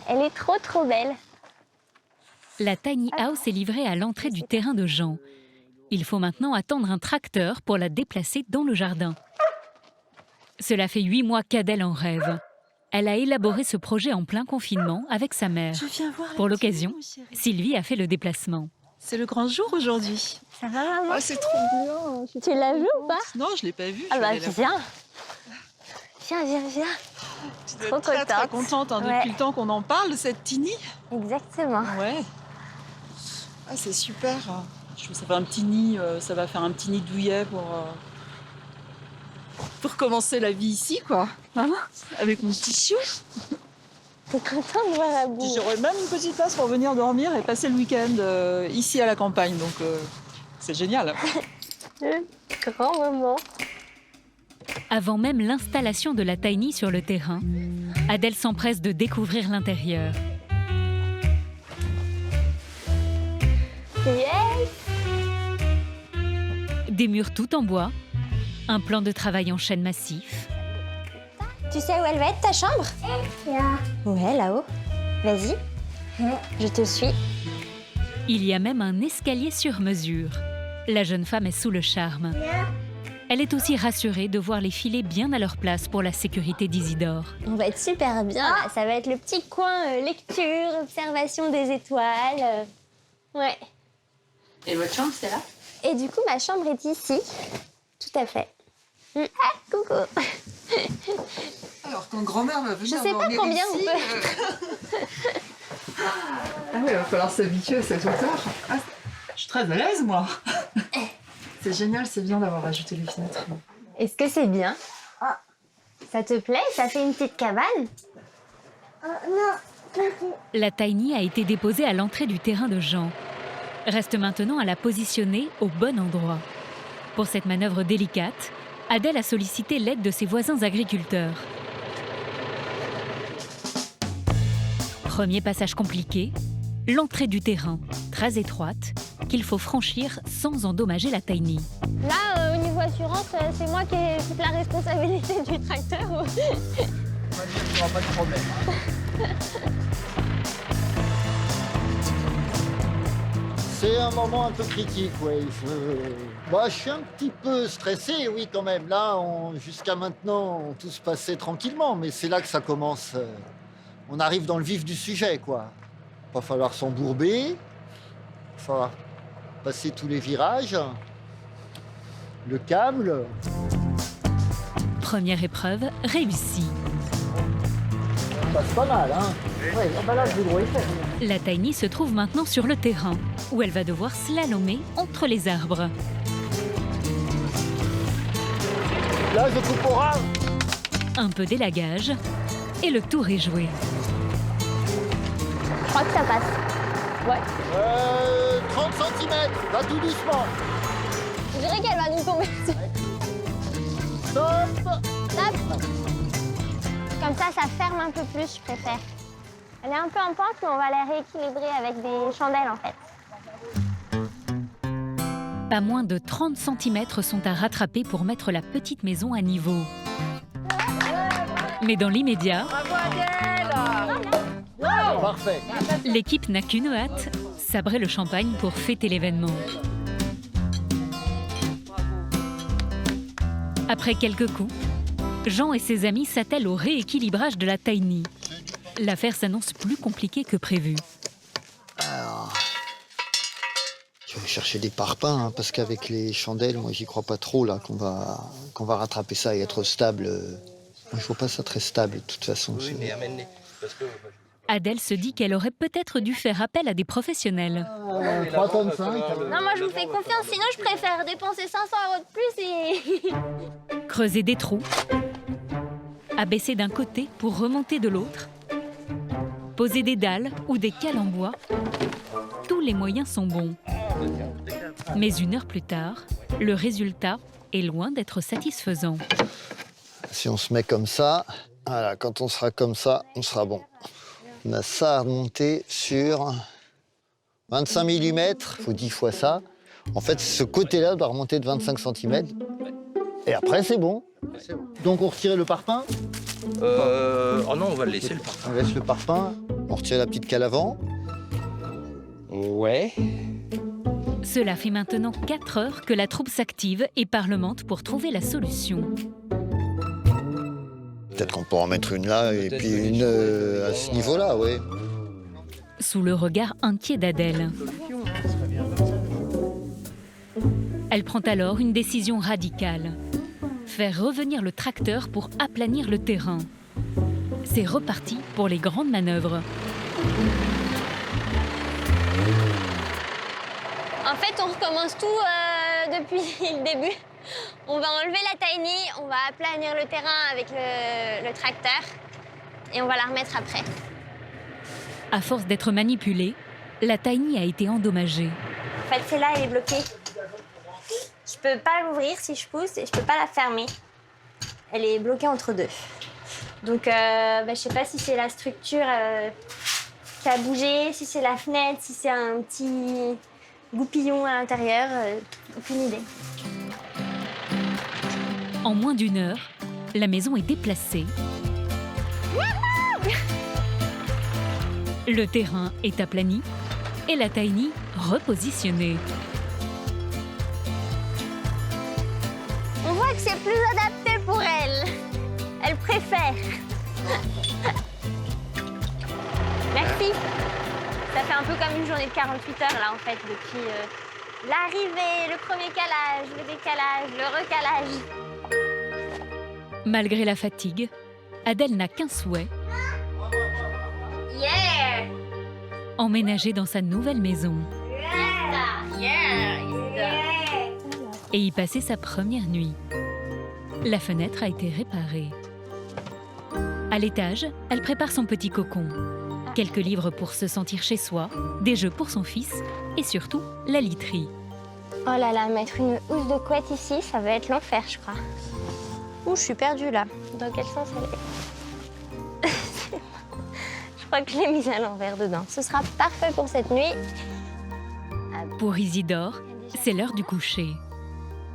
I: Elle est trop belle!
A: La tiny house est livrée à l'entrée du terrain de Jean. Il faut maintenant attendre un tracteur pour la déplacer dans le jardin. Cela fait 8 mois qu'Adèle en rêve. Elle a élaboré ce projet en plein confinement avec sa mère. Pour l'occasion, Sylvie a fait le déplacement.
E: C'est le grand jour aujourd'hui.
I: Ça va, maman?
E: Oh, c'est trop bien.
I: Tu l'as vu ou pas?
E: Non, je l'ai pas vu.
I: Ah bah viens. Viens.
E: Je suis très contente hein, depuis le temps qu'on en parle de cette tiny.
I: Exactement.
E: Ouais. Ah, c'est super. Je trouve que ça fait un petit nid, ça va faire un petit nid douillet pour commencer la vie ici, quoi. Hein, avec mon petit chou.
I: T'es contente de voir la boue?
E: J'aurais même une petite place pour venir dormir et passer le week-end ici à la campagne, donc c'est génial.
I: Grand moment.
A: Avant même l'installation de la tiny sur le terrain, Adèle s'empresse de l'intérieur.
I: Yes!
A: Des murs tout en bois, un plan de travail en chêne massif.
I: Tu sais où elle va être, ta chambre? Là. Ouais, là-haut. Vas-y, je te suis.
A: Il y a même un escalier sur mesure. La jeune femme est sous le charme. Elle est aussi rassurée de voir les filets bien à leur place pour la sécurité d'Isidore.
I: On va être super bien, là. Ça va être le petit coin lecture, observation des étoiles. Ouais.
P: Et votre chambre, c'est là?
I: Et du coup, ma chambre est ici. Tout à fait. Ah, coucou.
E: Alors, quand grand-mère va venir
I: Je sais pas
E: dormir
I: combien
E: ici,
I: on peut.
E: Ah oui, il va falloir s'habituer à cette hauteur. Ah, je suis très à l'aise, moi. C'est génial, c'est bien d'avoir ajouté les fenêtres.
I: Est-ce que c'est bien? Ça te plaît? Ça fait une petite cabane? Non.
A: La tiny a été déposée à l'entrée du terrain de Jean. Reste maintenant à la positionner au bon endroit. Pour cette manœuvre délicate, Adèle a sollicité l'aide de ses voisins agriculteurs. Premier passage compliqué, l'entrée du terrain, très étroite, qu'il faut franchir sans endommager la tiny.
I: Là, au niveau assurance, c'est moi qui ai toute la responsabilité du tracteur.
E: On va dire qu'il n'y aura pas de problème.
U: C'est un moment un peu critique, oui. Je suis un petit peu stressé, oui, quand même. Là, jusqu'à maintenant, tout se passait tranquillement, mais c'est là que ça commence. On arrive dans le vif du sujet, quoi. Il va falloir s'embourber, il va falloir passer tous les virages, le câble.
A: Première épreuve réussie.
U: Ça passe pas mal, hein. Ouais, là, le boulot est fait.
A: La tiny se trouve maintenant sur le terrain, où elle va devoir slalomer entre les arbres.
U: Là, je coupe au ras.
A: Un peu d'élagage, et le tour est joué.
I: Je crois que ça passe. Ouais.
U: 30 cm, va tout doucement.
I: Je dirais qu'elle va nous tomber dessus.
U: Stop.
I: Stop. Comme ça ferme un peu plus, je préfère. Elle est un peu en pente, mais on va la rééquilibrer avec des chandelles, en fait.
A: Pas moins de 30 cm sont à rattraper pour mettre la petite maison à niveau. Mais dans l'immédiat,
U: Parfait.
A: l'équipe n'a qu'une hâte, sabrer le champagne pour fêter l'événement. Après quelques coups, Jean et ses amis s'attellent au rééquilibrage de la tiny. L'affaire s'annonce plus compliquée que prévu.
U: Alors, je vais chercher des parpaings, hein, parce qu'avec les chandelles, moi, j'y crois pas trop, là, qu'on va rattraper ça et être stable. Moi, je vois pas ça très stable, de toute façon.
L: Oui, mais amène-les.
A: Adèle se dit qu'elle aurait peut-être dû faire appel à des professionnels.
U: 3 tonnes 5.
I: Non, moi, je vous fais confiance. Sinon, je préfère dépenser 500 € de plus et...
A: Creuser des trous, abaisser d'un côté pour remonter de l'autre, poser des dalles ou des cales en bois, tous les moyens sont bons. Mais 1 heure plus tard, le résultat est loin d'être satisfaisant.
U: Si on se met comme ça, voilà, quand on sera comme ça, on sera bon. On a ça à remonter sur 25 mm, il faut 10 fois ça. En fait, ce côté-là doit remonter de 25 cm. Et après, c'est bon. Donc, on retire le parpaing.
L: Oh non, on va le laisser, le parpaing.
U: On laisse le parpaing. On retire la petite cale avant.
L: Ouais.
A: Cela fait maintenant 4 heures que la troupe s'active et parlemente pour trouver la solution.
U: Peut-être qu'on peut en mettre une là et puis une à ce niveau-là, oui.
A: Sous le regard inquiet d'Adèle. Elle prend alors une décision radicale. Faire revenir le tracteur pour aplanir le terrain. C'est reparti pour les grandes manœuvres.
I: En fait, on recommence tout depuis le début. On va enlever la tiny, on va aplanir le terrain avec le tracteur et on va la remettre après.
A: À force d'être manipulée, la tiny a été endommagée.
I: En fait, celle-là, elle est bloquée. Je peux pas l'ouvrir si je pousse et je peux pas la fermer. Elle est bloquée entre deux. Donc, je sais pas si c'est la structure qui a bougé, si c'est la fenêtre, si c'est un petit goupillon à l'intérieur. Aucune idée.
A: En moins d'1 heure, la maison est déplacée. Le terrain est aplani et la tiny repositionnée.
I: On voit que c'est plus adapté pour elle. Elle préfère. Merci. Ça fait un peu comme une journée de 48 heures là en fait L'arrivée, le premier calage, le décalage, le recalage.
A: Malgré la fatigue, Adèle n'a qu'un souhait.
I: Yeah!
A: Emménager dans sa nouvelle maison. Et y passer sa première nuit. La fenêtre a été réparée. À l'étage, elle prépare son petit cocon. Quelques livres pour se sentir chez soi, des jeux pour son fils et surtout la literie.
I: Oh là là, mettre une housse de couette ici, ça va être l'enfer, je crois. Ouh, je suis perdue là. Dans quel sens elle est? Je crois que je l'ai mise à l'envers dedans. Ce sera parfait pour cette nuit.
A: Pour Isidore, c'est l'heure du coucher.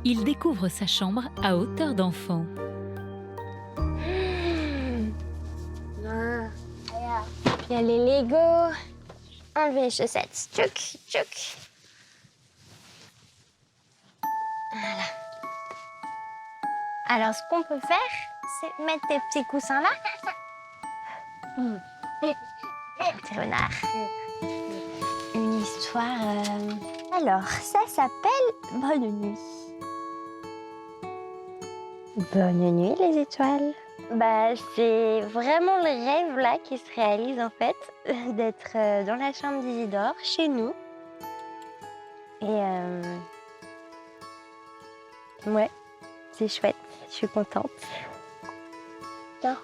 A: Il découvre sa chambre à hauteur d'enfant.
I: Il y a les Legos. Enlever les chaussettes. Tchouk, tchouk. Voilà. Alors, ce qu'on peut faire, c'est mettre tes petits coussins là. Petit renard. Une histoire... Alors, ça s'appelle Bonne nuit. Bonne nuit, les étoiles. Bah, c'est vraiment le rêve là qui se réalise en fait, d'être dans la chambre d'Isidore, chez nous. Et ouais, c'est chouette, je suis contente. Non.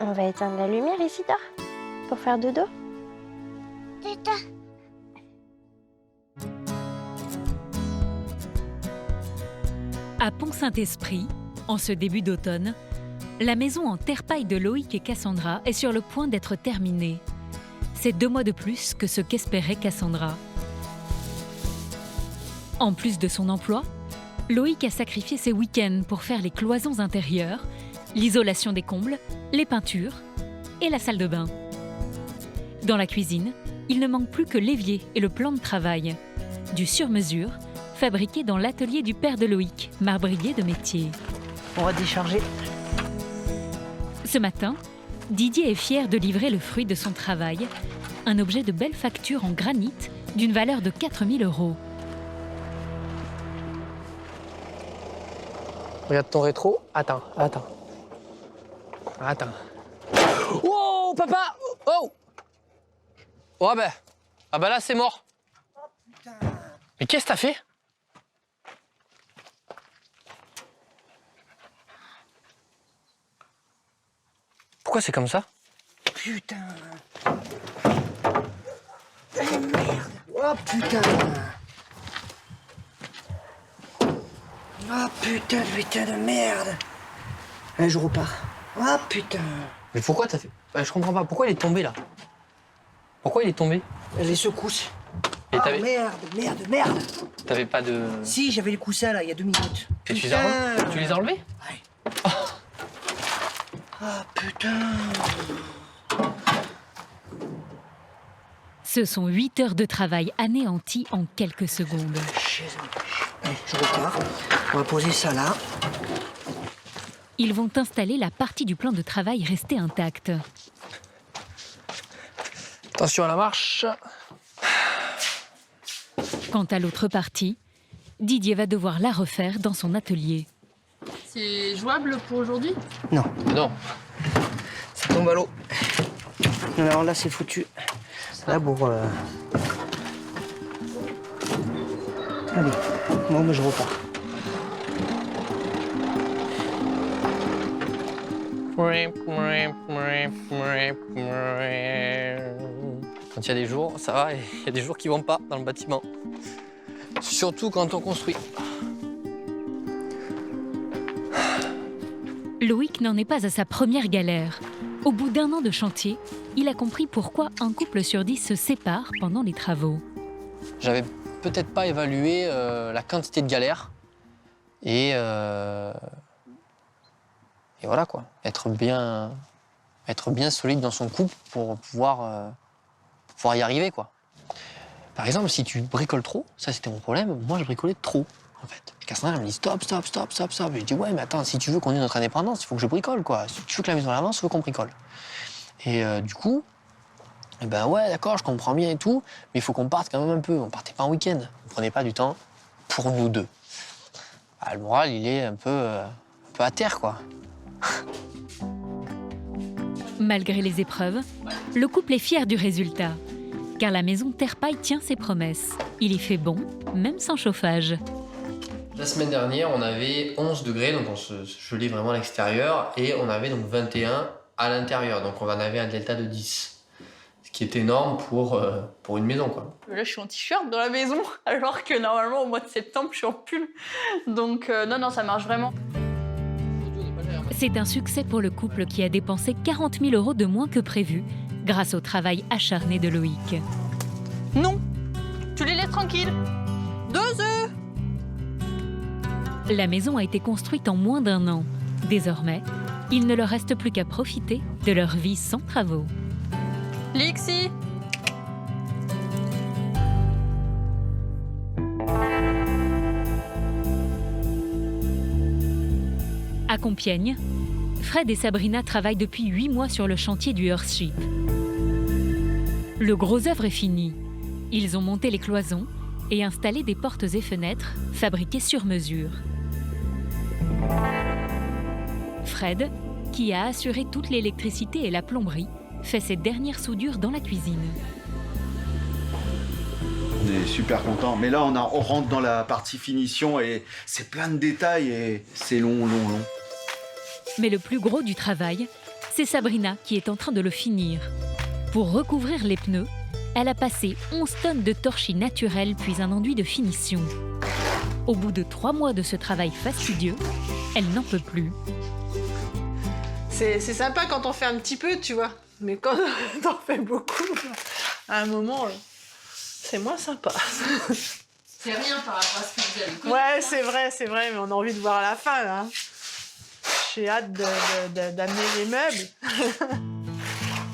I: On va éteindre la lumière, Isidore, pour faire dodo. Tata.
A: À Pont-Saint-Esprit, en ce début d'automne, la maison en terre-paille de Loïc et Cassandra est sur le point d'être terminée. C'est 2 mois de plus que ce qu'espérait Cassandra. En plus de son emploi, Loïc a sacrifié ses week-ends pour faire les cloisons intérieures, l'isolation des combles, les peintures et la salle de bain. Dans la cuisine, il ne manque plus que l'évier et le plan de travail, du sur-mesure, fabriqué dans l'atelier du père de Loïc, marbrier de métier.
N: On va décharger.
A: Ce matin, Didier est fier de livrer le fruit de son travail, un objet de belle facture en granit d'une valeur de 4 000 €.
F: Regarde ton rétro. Attends. Oh, papa! Oh! Oh, ben. Ah, bah là, c'est mort. Mais qu'est-ce que t'as fait? Pourquoi c'est comme ça?
N: Putain. Merde. Oh putain. Oh putain de merde. Allez, je repars. Oh putain.
F: Mais pourquoi t'as fait... Bah, je comprends pas. Pourquoi il est tombé là? Pourquoi il est tombé?
N: Les secousses.
F: Et
N: oh merde.
F: T'avais pas de...
N: Si, j'avais les coussins là, il y a 2 minutes.
F: Et tu les as enlevés?
N: Ouais. Ah putain.
A: Ce sont 8 heures de travail anéanties en quelques secondes.
N: Allez, je repars. On va poser ça là.
A: Ils vont installer la partie du plan de travail restée intacte.
F: Attention à la marche.
A: Quant à l'autre partie, Didier va devoir la refaire dans son atelier.
G: C'est jouable pour aujourd'hui?
N: Non.
F: Non.
N: Ça tombe à l'eau. Alors là, c'est foutu. Là, pour... Allez, moi, je repars.
F: Quand il y a des jours, ça va, il y a des jours qui vont pas dans le bâtiment. Surtout quand on construit.
A: Loïc n'en est pas à sa première galère. Au bout d'1 an de chantier, il a compris pourquoi un couple sur 10 se sépare pendant les travaux.
F: J'avais peut-être pas évalué la quantité de galères et voilà quoi, être bien solide dans son couple pour pouvoir y arriver quoi. Par exemple, si tu bricoles trop, ça c'était mon problème, moi je bricolais trop en fait. Et Cassandra elle me dit stop. Et je dis ouais mais attends, si tu veux qu'on ait notre indépendance, il faut que je bricole quoi. Si tu veux que la maison avance, il faut qu'on bricole. Et du coup, Eh ben ouais, d'accord, je comprends bien et tout, mais il faut qu'on parte quand même un peu. On partait pas en week-end. On prenait pas du temps pour nous deux. Ah, le moral, il est un peu à terre, quoi.
A: Malgré les épreuves, le couple est fier du résultat. Car la maison Terre-Paille tient ses promesses. Il y fait bon, même sans chauffage.
F: La semaine dernière, on avait 11 degrés, donc on se gelait vraiment à l'extérieur, et on avait donc 21 à l'intérieur, donc on en avait un delta de 10. Ce qui est énorme pour une maison, quoi.
G: Là, je suis en t-shirt dans la maison, alors que normalement, au mois de septembre, je suis en pull. Donc non, ça marche vraiment.
A: C'est un succès pour le couple qui a dépensé 40 000 € de moins que prévu, grâce au travail acharné de Loïc.
G: Non, tu les laisses tranquilles. 2 œufs.
A: La maison a été construite en moins d'1 an. Désormais, il ne leur reste plus qu'à profiter de leur vie sans travaux.
G: Lixi.
A: À Compiègne, Fred et Sabrina travaillent depuis 8 mois sur le chantier du Earthship. Le gros œuvre est fini. Ils ont monté les cloisons et installé des portes et fenêtres fabriquées sur mesure. Fred, qui a assuré toute l'électricité et la plomberie, fait ses dernières soudures dans la cuisine.
H: On est super contents. Mais là, on rentre dans la partie finition et c'est plein de détails et c'est long.
A: Mais le plus gros du travail, c'est Sabrina qui est en train de le finir. Pour recouvrir les pneus, elle a passé 11 tonnes de torchis naturels puis un enduit de finition. Au bout de 3 mois de ce travail fastidieux, elle n'en peut plus.
B: C'est sympa quand on fait un petit peu, tu vois. Mais quand on fait beaucoup, à un moment, c'est moins sympa.
P: C'est rien par rapport à ce que vous avez.
B: Ouais, c'est vrai, mais on a envie de voir la fin, là. J'ai hâte d'amener les meubles.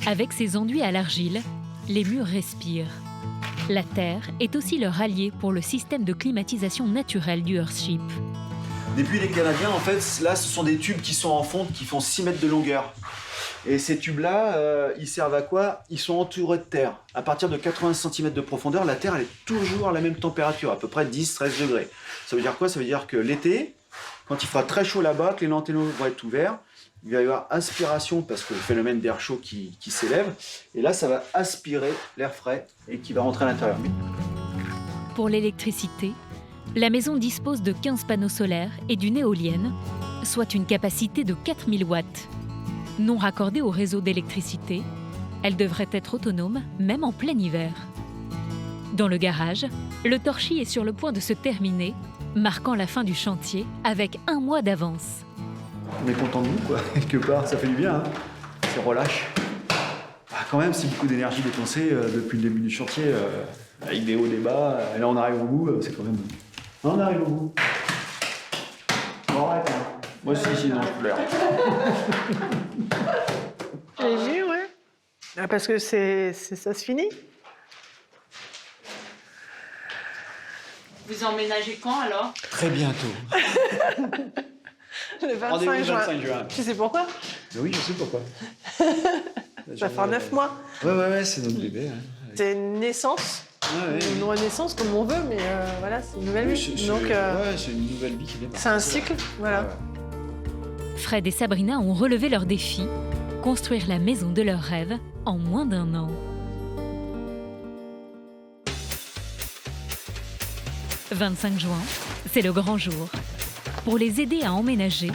A: Avec ces enduits à l'argile, les murs respirent. La terre est aussi leur allié pour le système de climatisation naturelle du Earthship.
H: Depuis les Canadiens, en fait, là, ce sont des tubes qui sont en fonte, qui font 6 mètres de longueur. Et ces tubes-là, ils servent à quoi? Ils sont entourés de terre. À partir de 80 cm de profondeur, la terre, elle est toujours à la même température, à peu près 10-13 degrés. Ça veut dire quoi? Ça veut dire que l'été, quand il fera très chaud là-bas, que les lantélos vont être ouverts, il va y avoir aspiration parce que le phénomène d'air chaud qui s'élève. Et là, ça va aspirer l'air frais et qui va rentrer à l'intérieur.
A: Pour l'électricité, la maison dispose de 15 panneaux solaires et d'une éolienne, soit une capacité de 4000 watts. Non raccordée au réseau d'électricité, elle devrait être autonome même en plein hiver. Dans le garage, le torchis est sur le point de se terminer, marquant la fin du chantier avec 1 mois d'avance.
H: On est content de nous, quoi. Quelque part, ça fait du bien, hein. C'est relâche. Quand même, c'est beaucoup d'énergie dépensée depuis le début du chantier, avec des hauts, des bas. Et là, on arrive au bout, c'est quand même... On arrive au bout. Bon, arrête, hein. Moi aussi, sinon je pleure.
B: J'ai vu, ouais. Parce que ça se finit.
P: Vous emménagez quand alors?
H: Très bientôt.
B: Le 25 juin. Tu sais pourquoi?
H: Oui, je sais pourquoi.
B: Ça fait 9 mois.
H: Ouais, c'est notre bébé. Hein.
B: C'est une naissance. Une renaissance comme on veut, mais voilà, c'est une nouvelle vie. Donc,
H: c'est une nouvelle vie qui démarre.
B: C'est un cycle, voilà.
A: Fred et Sabrina ont relevé leur défi, construire la maison de leurs rêves en moins d'1 an. 25 juin, c'est le grand jour. Pour les aider à emménager,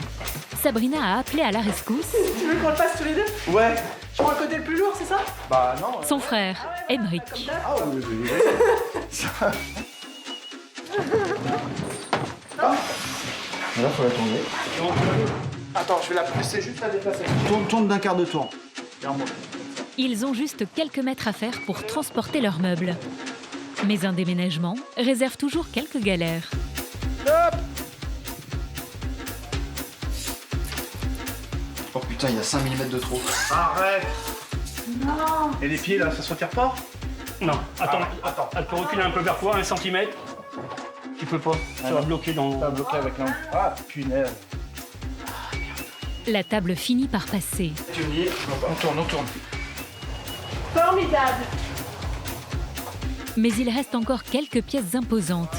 A: Sabrina a appelé à la rescousse.
B: Tu veux qu'on le fasse tous les deux?
H: Ouais.
B: Je prends le côté le plus lourd, c'est ça?
H: Bah non.
A: Son frère, Emric.
H: Ah oui, ça. Là, faut la tourner. Attends, je vais la pousser juste la déplacer. Tourne d'un quart de tour.
A: Ils ont juste quelques mètres à faire pour transporter leurs meubles. Mais un déménagement réserve toujours quelques galères.
H: Hop! Oh putain, il y a 5 mm de trop.
K: Arrête!
P: Non!
K: Et les pieds là, ça se retire pas? Non, attends. Elle peut reculer un peu vers toi, 1 cm. Tu peux pas, ça va bloquer dans... Ça va bloquer avec l'angle. Ah, punaise.
A: La table finit par passer.
K: On tourne.
G: Formidable.
A: Mais il reste encore quelques pièces imposantes,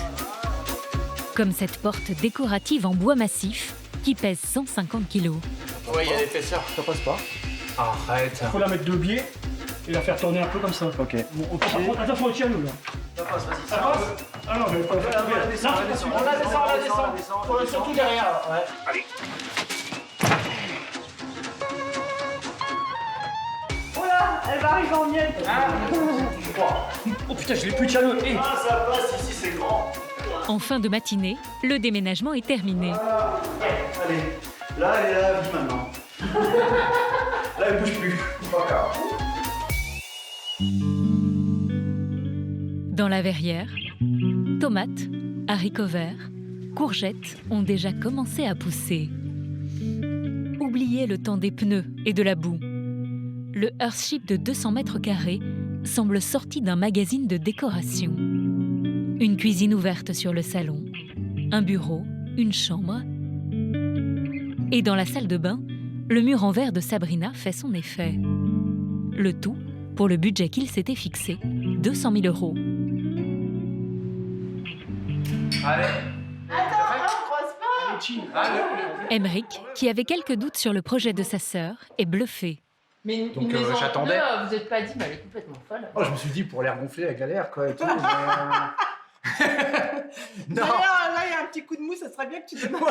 A: comme cette porte décorative en bois massif qui pèse 150 kg.
K: Oui, il y a l'épaisseur, ça passe pas. Arrête. Il faut la mettre de biais et la faire tourner un peu comme ça. Ok. Bon, ok. Attends, faut tirer nous là. Ça passe, vas-y. Ça passe. Ah non, mais pas on la descend. Faut surtout derrière. Ouais. Allez.
G: Voilà, elle va arriver en miette.
K: Je crois. Oh putain, je l'ai plus tiens. Ah, ça passe, ici c'est grand.
A: En fin de matinée, le déménagement est terminé.
H: Voilà. Allez, là elle est à la vie maintenant. Là elle bouge plus.
A: Dans la verrière, tomates, haricots verts, courgettes ont déjà commencé à pousser. Oubliez le temps des pneus et de la boue. Le Earthship de 200 mètres carrés semble sorti d'un magazine de décoration. Une cuisine ouverte sur le salon, un bureau, une chambre. Et dans la salle de bain, le mur en verre de Sabrina fait son effet. Le tout pour le budget qu'il s'était fixé, 200 000 €.
K: Allez.
G: Attends, on croise pas.
A: Emeric, qui avait quelques doutes sur le projet de sa sœur, est bluffé.
G: Mais une
K: Donc,
G: maison
K: j'attendais.
G: vous n'êtes pas dit, mais elle est complètement folle.
K: Oh, je me suis dit pour l'air gonflé avec l'air quoi et tout. Non.
N: D'ailleurs, là, il y a un petit coup de mou, ça serait bien que tu donnes.
K: Ouais,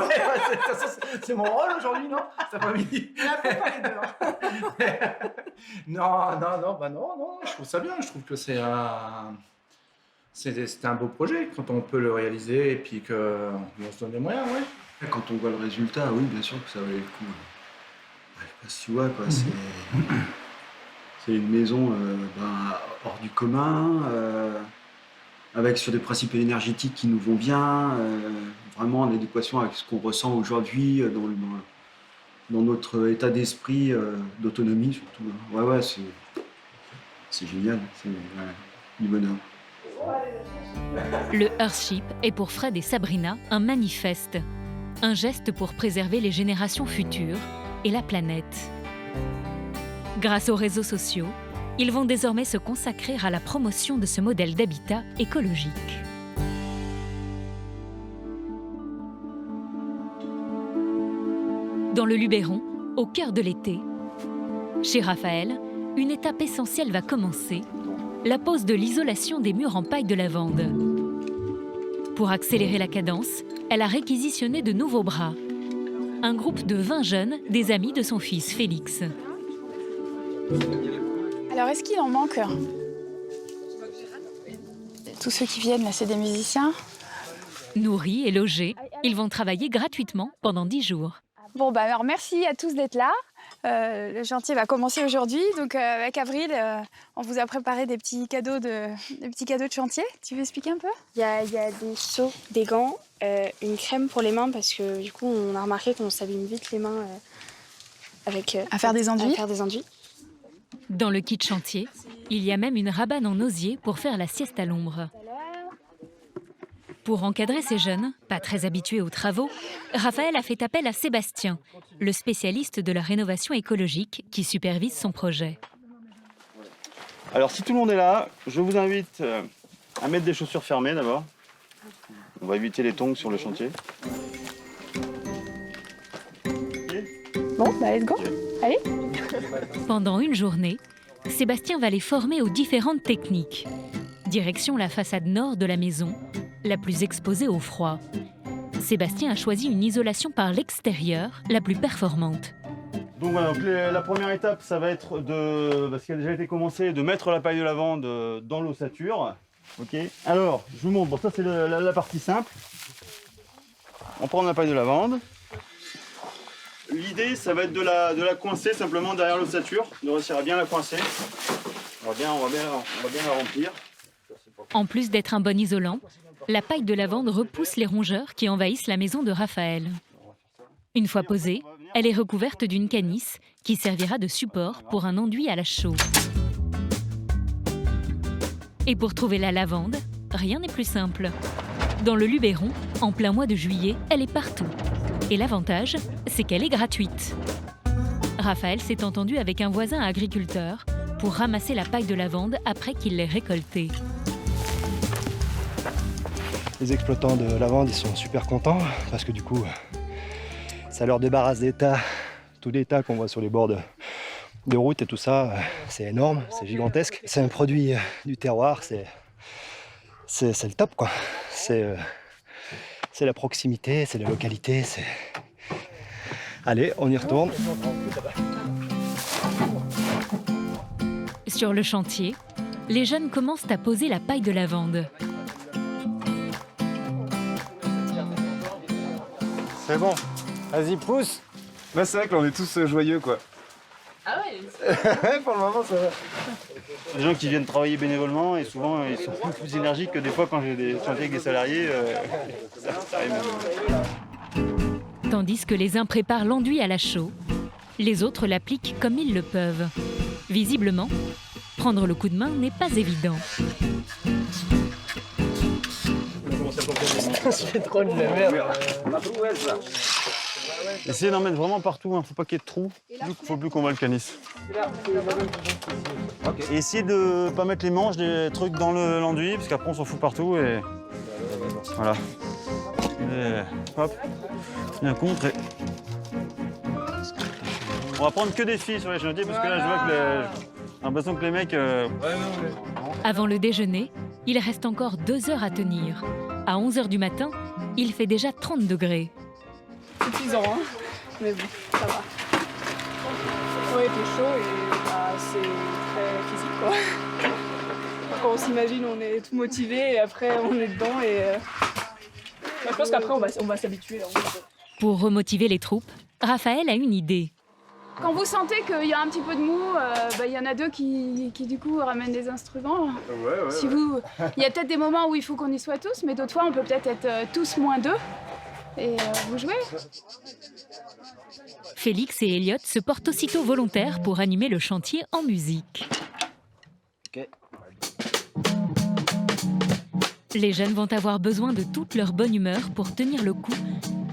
K: c'est mon rôle aujourd'hui, non? Cet après-midi.
N: Il a pas parlé de
K: Non, je trouve ça bien. Je trouve que c'est un beau projet quand on peut le réaliser et puis qu'on se donne les moyens, ouais.
H: Quand on voit le résultat, oui, bien sûr que ça valait le coup. Je sais pas si tu vois, quoi. C'est une maison hors du commun, avec sur des principes énergétiques qui nous vont bien, vraiment en adéquation avec ce qu'on ressent aujourd'hui dans notre état d'esprit, d'autonomie surtout. Ouais, c'est génial, c'est du bonheur.
A: Le Earthship est pour Fred et Sabrina un manifeste, un geste pour préserver les générations futures et la planète. Grâce aux réseaux sociaux, ils vont désormais se consacrer à la promotion de ce modèle d'habitat écologique. Dans le Luberon, au cœur de l'été, chez Raphaël, une étape essentielle va commencer, la pose de l'isolation des murs en paille de lavande. Pour accélérer la cadence, elle a réquisitionné de nouveaux bras. Un groupe de 20 jeunes, des amis de son fils Félix.
J: Alors, est-ce qu'il en manque? Tous ceux qui viennent, là, c'est des musiciens.
A: Nourris et logés, ils vont travailler gratuitement pendant 10 jours.
J: Bon, bah alors merci à tous d'être là. Le chantier va commencer aujourd'hui, donc avec Avril, on vous a préparé des petits cadeaux de chantier. Tu veux expliquer un peu?
T: Il y a des seaux, des gants, une crème pour les mains parce que du coup on a remarqué qu'on s'abîme vite les mains avec
J: à faire des enduits.
A: Dans le kit chantier, il y a même une rabane en osier pour faire la sieste à l'ombre. Pour encadrer ces jeunes, pas très habitués aux travaux, Raphaël a fait appel à Sébastien, le spécialiste de la rénovation écologique qui supervise son projet.
H: Alors si tout le monde est là, je vous invite à mettre des chaussures fermées d'abord. On va éviter les tongs sur le chantier.
J: Bon, bah let's go. Allez.
A: Pendant une journée, Sébastien va les former aux différentes techniques. Direction la façade nord de la maison, la plus exposée au froid. Sébastien a choisi une isolation par l'extérieur, la plus performante.
H: Donc voilà, la première étape, ça va être parce qu'il a déjà été commencé, de mettre la paille de lavande dans l'ossature. Ok. Alors, je vous montre. Bon, ça c'est la partie simple. On prend la paille de lavande. L'idée, ça va être de la coincer simplement derrière l'ossature, de réussir à bien la coincer. On va bien la remplir.
A: En plus d'être un bon isolant, la paille de lavande repousse les rongeurs qui envahissent la maison de Raphaël. Une fois posée, elle est recouverte d'une canisse qui servira de support pour un enduit à la chaux. Et pour trouver la lavande, rien n'est plus simple. Dans le Luberon, en plein mois de juillet, elle est partout. Et l'avantage, c'est qu'elle est gratuite. Raphaël s'est entendu avec un voisin agriculteur pour ramasser la paille de lavande après qu'il l'ait récoltée.
S: Les exploitants de lavande, ils sont super contents parce que du coup, ça leur débarrasse des tas, tous les tas qu'on voit sur les bords de route et tout ça. C'est énorme, c'est gigantesque. C'est un produit du terroir, c'est le top quoi. C'est la proximité, c'est la localité. Allez, on y retourne.
A: Sur le chantier, les jeunes commencent à poser la paille de lavande.
S: C'est bon, vas-y pousse.
M: Là c'est vrai que là on est tous joyeux quoi.
G: Ah ouais.
M: Pour le moment ça va.
S: Les gens qui viennent travailler bénévolement et souvent ils sont plus énergiques que des fois quand j'ai des chantiers avec des salariés. Ça arrive.
A: Tandis que les uns préparent l'enduit à la chaux, les autres l'appliquent comme ils le peuvent. Visiblement, prendre le coup de main n'est pas évident.
N: C'est trop de la merde.
H: Essayez d'en mettre vraiment partout, faut pas qu'il y ait de trous. Faut plus qu'on voit le canis. Et essayez de pas mettre les manches des trucs dans l'enduit, parce qu'après on s'en fout partout et voilà. Et hop, bien contre. On va prendre que des filles sur les chantiers parce que là je vois que j'ai l'impression que les mecs.
A: Avant le déjeuner, il reste encore 2 heures à tenir. À 11h du matin, il fait déjà 30 degrés.
G: C'est épuisant, hein, mais bon, ça va. Ouais, il fait chaud et c'est très physique, quoi. Quand on s'imagine, on est tout motivé et après on est dedans et je pense qu'après on va s'habituer.
A: Pour remotiver les troupes, Raphaël a une idée.
J: Quand vous sentez qu'il y a un petit peu de mou, il y en a 2 qui du coup ramènent des instruments. Il y a peut-être des moments où il faut qu'on y soit tous, mais d'autres fois on peut peut-être être tous moins 2 et vous jouez.
A: Félix et Elliot se portent aussitôt volontaires pour animer le chantier en musique.
N: Okay.
A: Les jeunes vont avoir besoin de toute leur bonne humeur pour tenir le coup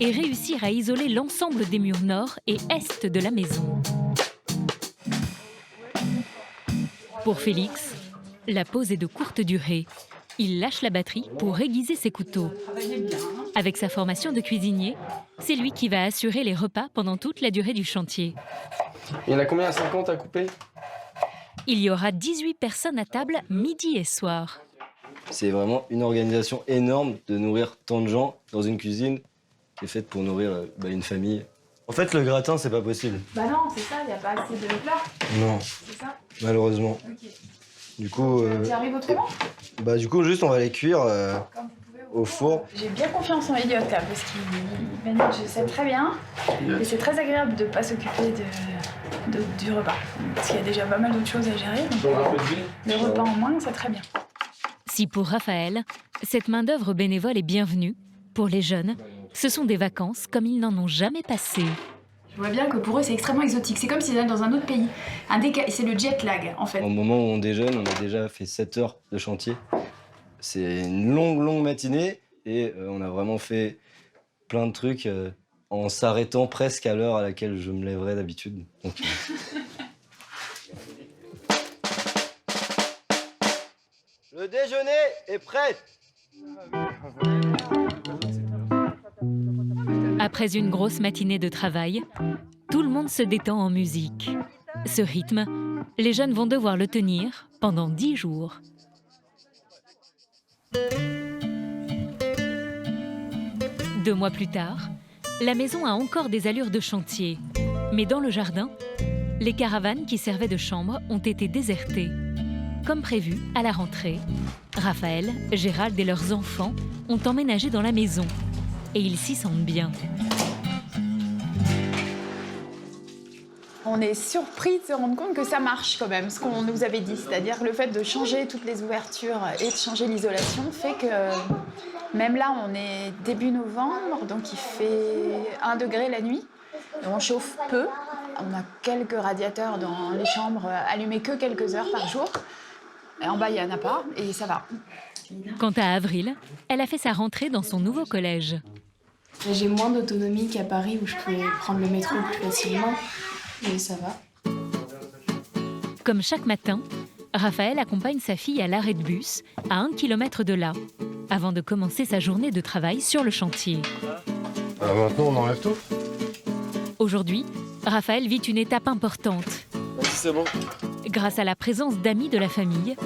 A: et réussir à isoler l'ensemble des murs nord et est de la maison. Pour Félix, la pause est de courte durée. Il lâche la batterie pour aiguiser ses couteaux. Avec sa formation de cuisinier, c'est lui qui va assurer les repas pendant toute la durée du chantier.
F: Il y en a combien à 50 à couper?
A: Il y aura 18 personnes à table midi et soir.
O: C'est vraiment une organisation énorme de nourrir tant de gens dans une cuisine qui est faite pour nourrir une famille. En fait, le gratin, c'est pas possible.
J: Bah non, c'est ça, il n'y a pas assez de plats.
O: Non,
J: C'est ça.
O: malheureusement.
J: Ok.
O: Du coup,
J: Tu arrives autrement?
O: du coup, juste on va les cuire au four.
J: J'ai bien confiance en Elliot là, parce qu'il manage ça très bien. Et c'est très agréable de ne pas s'occuper du repas. Parce qu'il y a déjà pas mal d'autres choses à gérer. Donc, le repas en moins, c'est très bien.
A: Si pour Raphaël, cette main-d'œuvre bénévole est bienvenue, pour les jeunes, ce sont des vacances comme ils n'en ont jamais passé.
J: Je vois bien que pour eux, c'est extrêmement exotique. C'est comme s'ils allaient dans un autre pays. C'est le jet lag, en fait.
O: Au moment où on déjeune, on a déjà fait 7 heures de chantier. C'est une longue matinée et on a vraiment fait plein de trucs en s'arrêtant presque à l'heure à laquelle je me lèverais d'habitude. Donc,
U: Le déjeuner est prêt.
A: Après une grosse matinée de travail, tout le monde se détend en musique. Ce rythme, les jeunes vont devoir le tenir pendant 10 jours. 2 mois plus tard, la maison a encore des allures de chantier. Mais dans le jardin, les caravanes qui servaient de chambre ont été désertées. Comme prévu, à la rentrée, Raphaël, Gérald et leurs enfants ont emménagé dans la maison. Et ils s'y sentent bien.
J: On est surpris de se rendre compte que ça marche quand même, ce qu'on nous avait dit. C'est-à-dire le fait de changer toutes les ouvertures et de changer l'isolation fait que même là, on est début novembre, donc il fait 1 degré la nuit. Et on chauffe peu. On a quelques radiateurs dans les chambres allumés que quelques heures par jour. Et en bas, il n'y en a pas et ça va.
A: Quant à Avril, elle a fait sa rentrée dans son nouveau collège.
T: J'ai moins d'autonomie qu'à Paris où je peux prendre le métro plus facilement, mais ça va.
A: Comme chaque matin, Raphaël accompagne sa fille à l'arrêt de bus, à 1 km de là, avant de commencer sa journée de travail sur le chantier.
M: Maintenant, on enlève tout.
A: Aujourd'hui, Raphaël vit une étape importante.
D: C'est bon.
A: Grâce à la présence d'amis de la famille,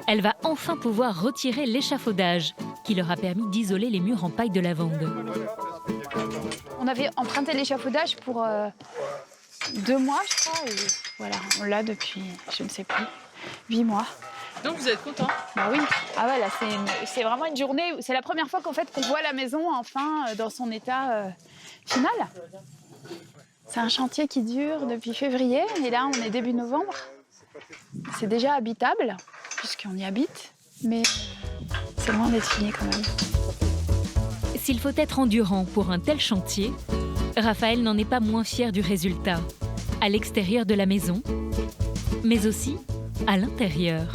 A: elle va enfin pouvoir retirer l'échafaudage qui leur a permis d'isoler les murs en paille de lavande.
J: On avait emprunté l'échafaudage pour 2 mois, je crois, et voilà, on l'a depuis, je ne sais plus, 8 mois.
G: Donc vous êtes content?
J: Bah oui. Ah ouais, là c'est vraiment une journée, c'est la première fois qu'on voit la maison enfin dans son état final. C'est un chantier qui dure depuis février et là on est début novembre. C'est déjà habitable puisqu'on y habite, mais c'est loin d'être fini quand même.
A: S'il faut être endurant pour un tel chantier, Raphaël n'en est pas moins fier du résultat, à l'extérieur de la maison, mais aussi à l'intérieur.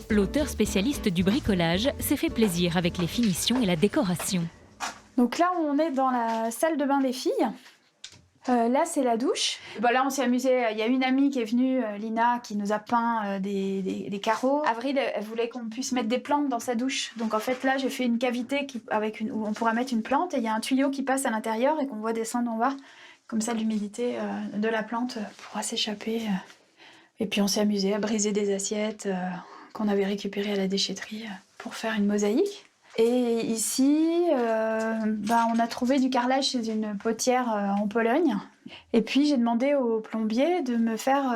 A: L'auteur spécialiste du bricolage s'est fait plaisir avec les finitions et la décoration.
J: Donc là, on est dans la salle de bain des filles. Là, c'est la douche. Là, on s'est amusé. Il y a une amie qui est venue, Lina, qui nous a peint des carreaux. Avril, elle voulait qu'on puisse mettre des plantes dans sa douche. Donc en fait, là, j'ai fait une cavité où on pourra mettre une plante. Et il y a un tuyau qui passe à l'intérieur et qu'on voit descendre en bas. Comme ça, l'humidité de la plante pourra s'échapper. Et puis, on s'est amusé à briser des assiettes qu'on avait récupérées à la déchetterie pour faire une mosaïque. Et ici, on a trouvé du carrelage chez une potière en Pologne. Et puis, j'ai demandé au plombier de me faire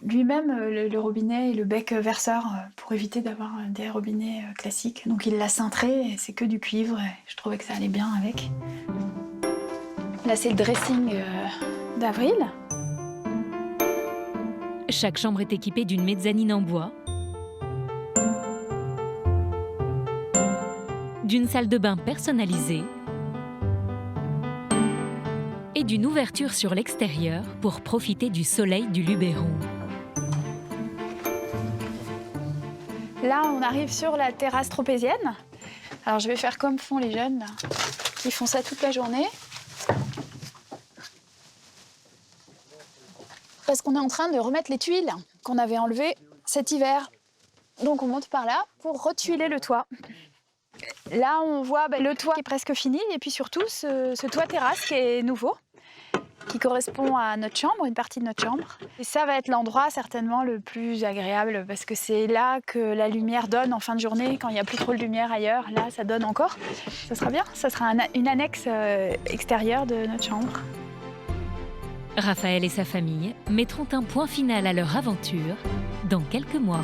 J: lui-même le robinet et le bec verseur pour éviter d'avoir des robinets classiques. Donc, il l'a cintré, et c'est que du cuivre. Et je trouvais que ça allait bien avec. Là, c'est le dressing d'Avril.
A: Chaque chambre est équipée d'une mezzanine en bois, d'une salle de bain personnalisée et d'une ouverture sur l'extérieur pour profiter du soleil du Luberon.
J: Là, on arrive sur la terrasse tropézienne. Alors, je vais faire comme font les jeunes, là, qui font ça toute la journée. Parce qu'on est en train de remettre les tuiles qu'on avait enlevées cet hiver. Donc, on monte par là pour retuiler le toit. Là, on voit le toit qui est presque fini et puis surtout ce toit terrasse qui est nouveau, qui correspond à notre chambre, une partie de notre chambre. Et ça va être l'endroit certainement le plus agréable parce que c'est là que la lumière donne en fin de journée, quand il n'y a plus trop de lumière ailleurs. Là, ça donne encore. Ça sera bien. Ça sera une annexe extérieure de notre chambre.
A: Raphaël et sa famille mettront un point final à leur aventure dans quelques mois.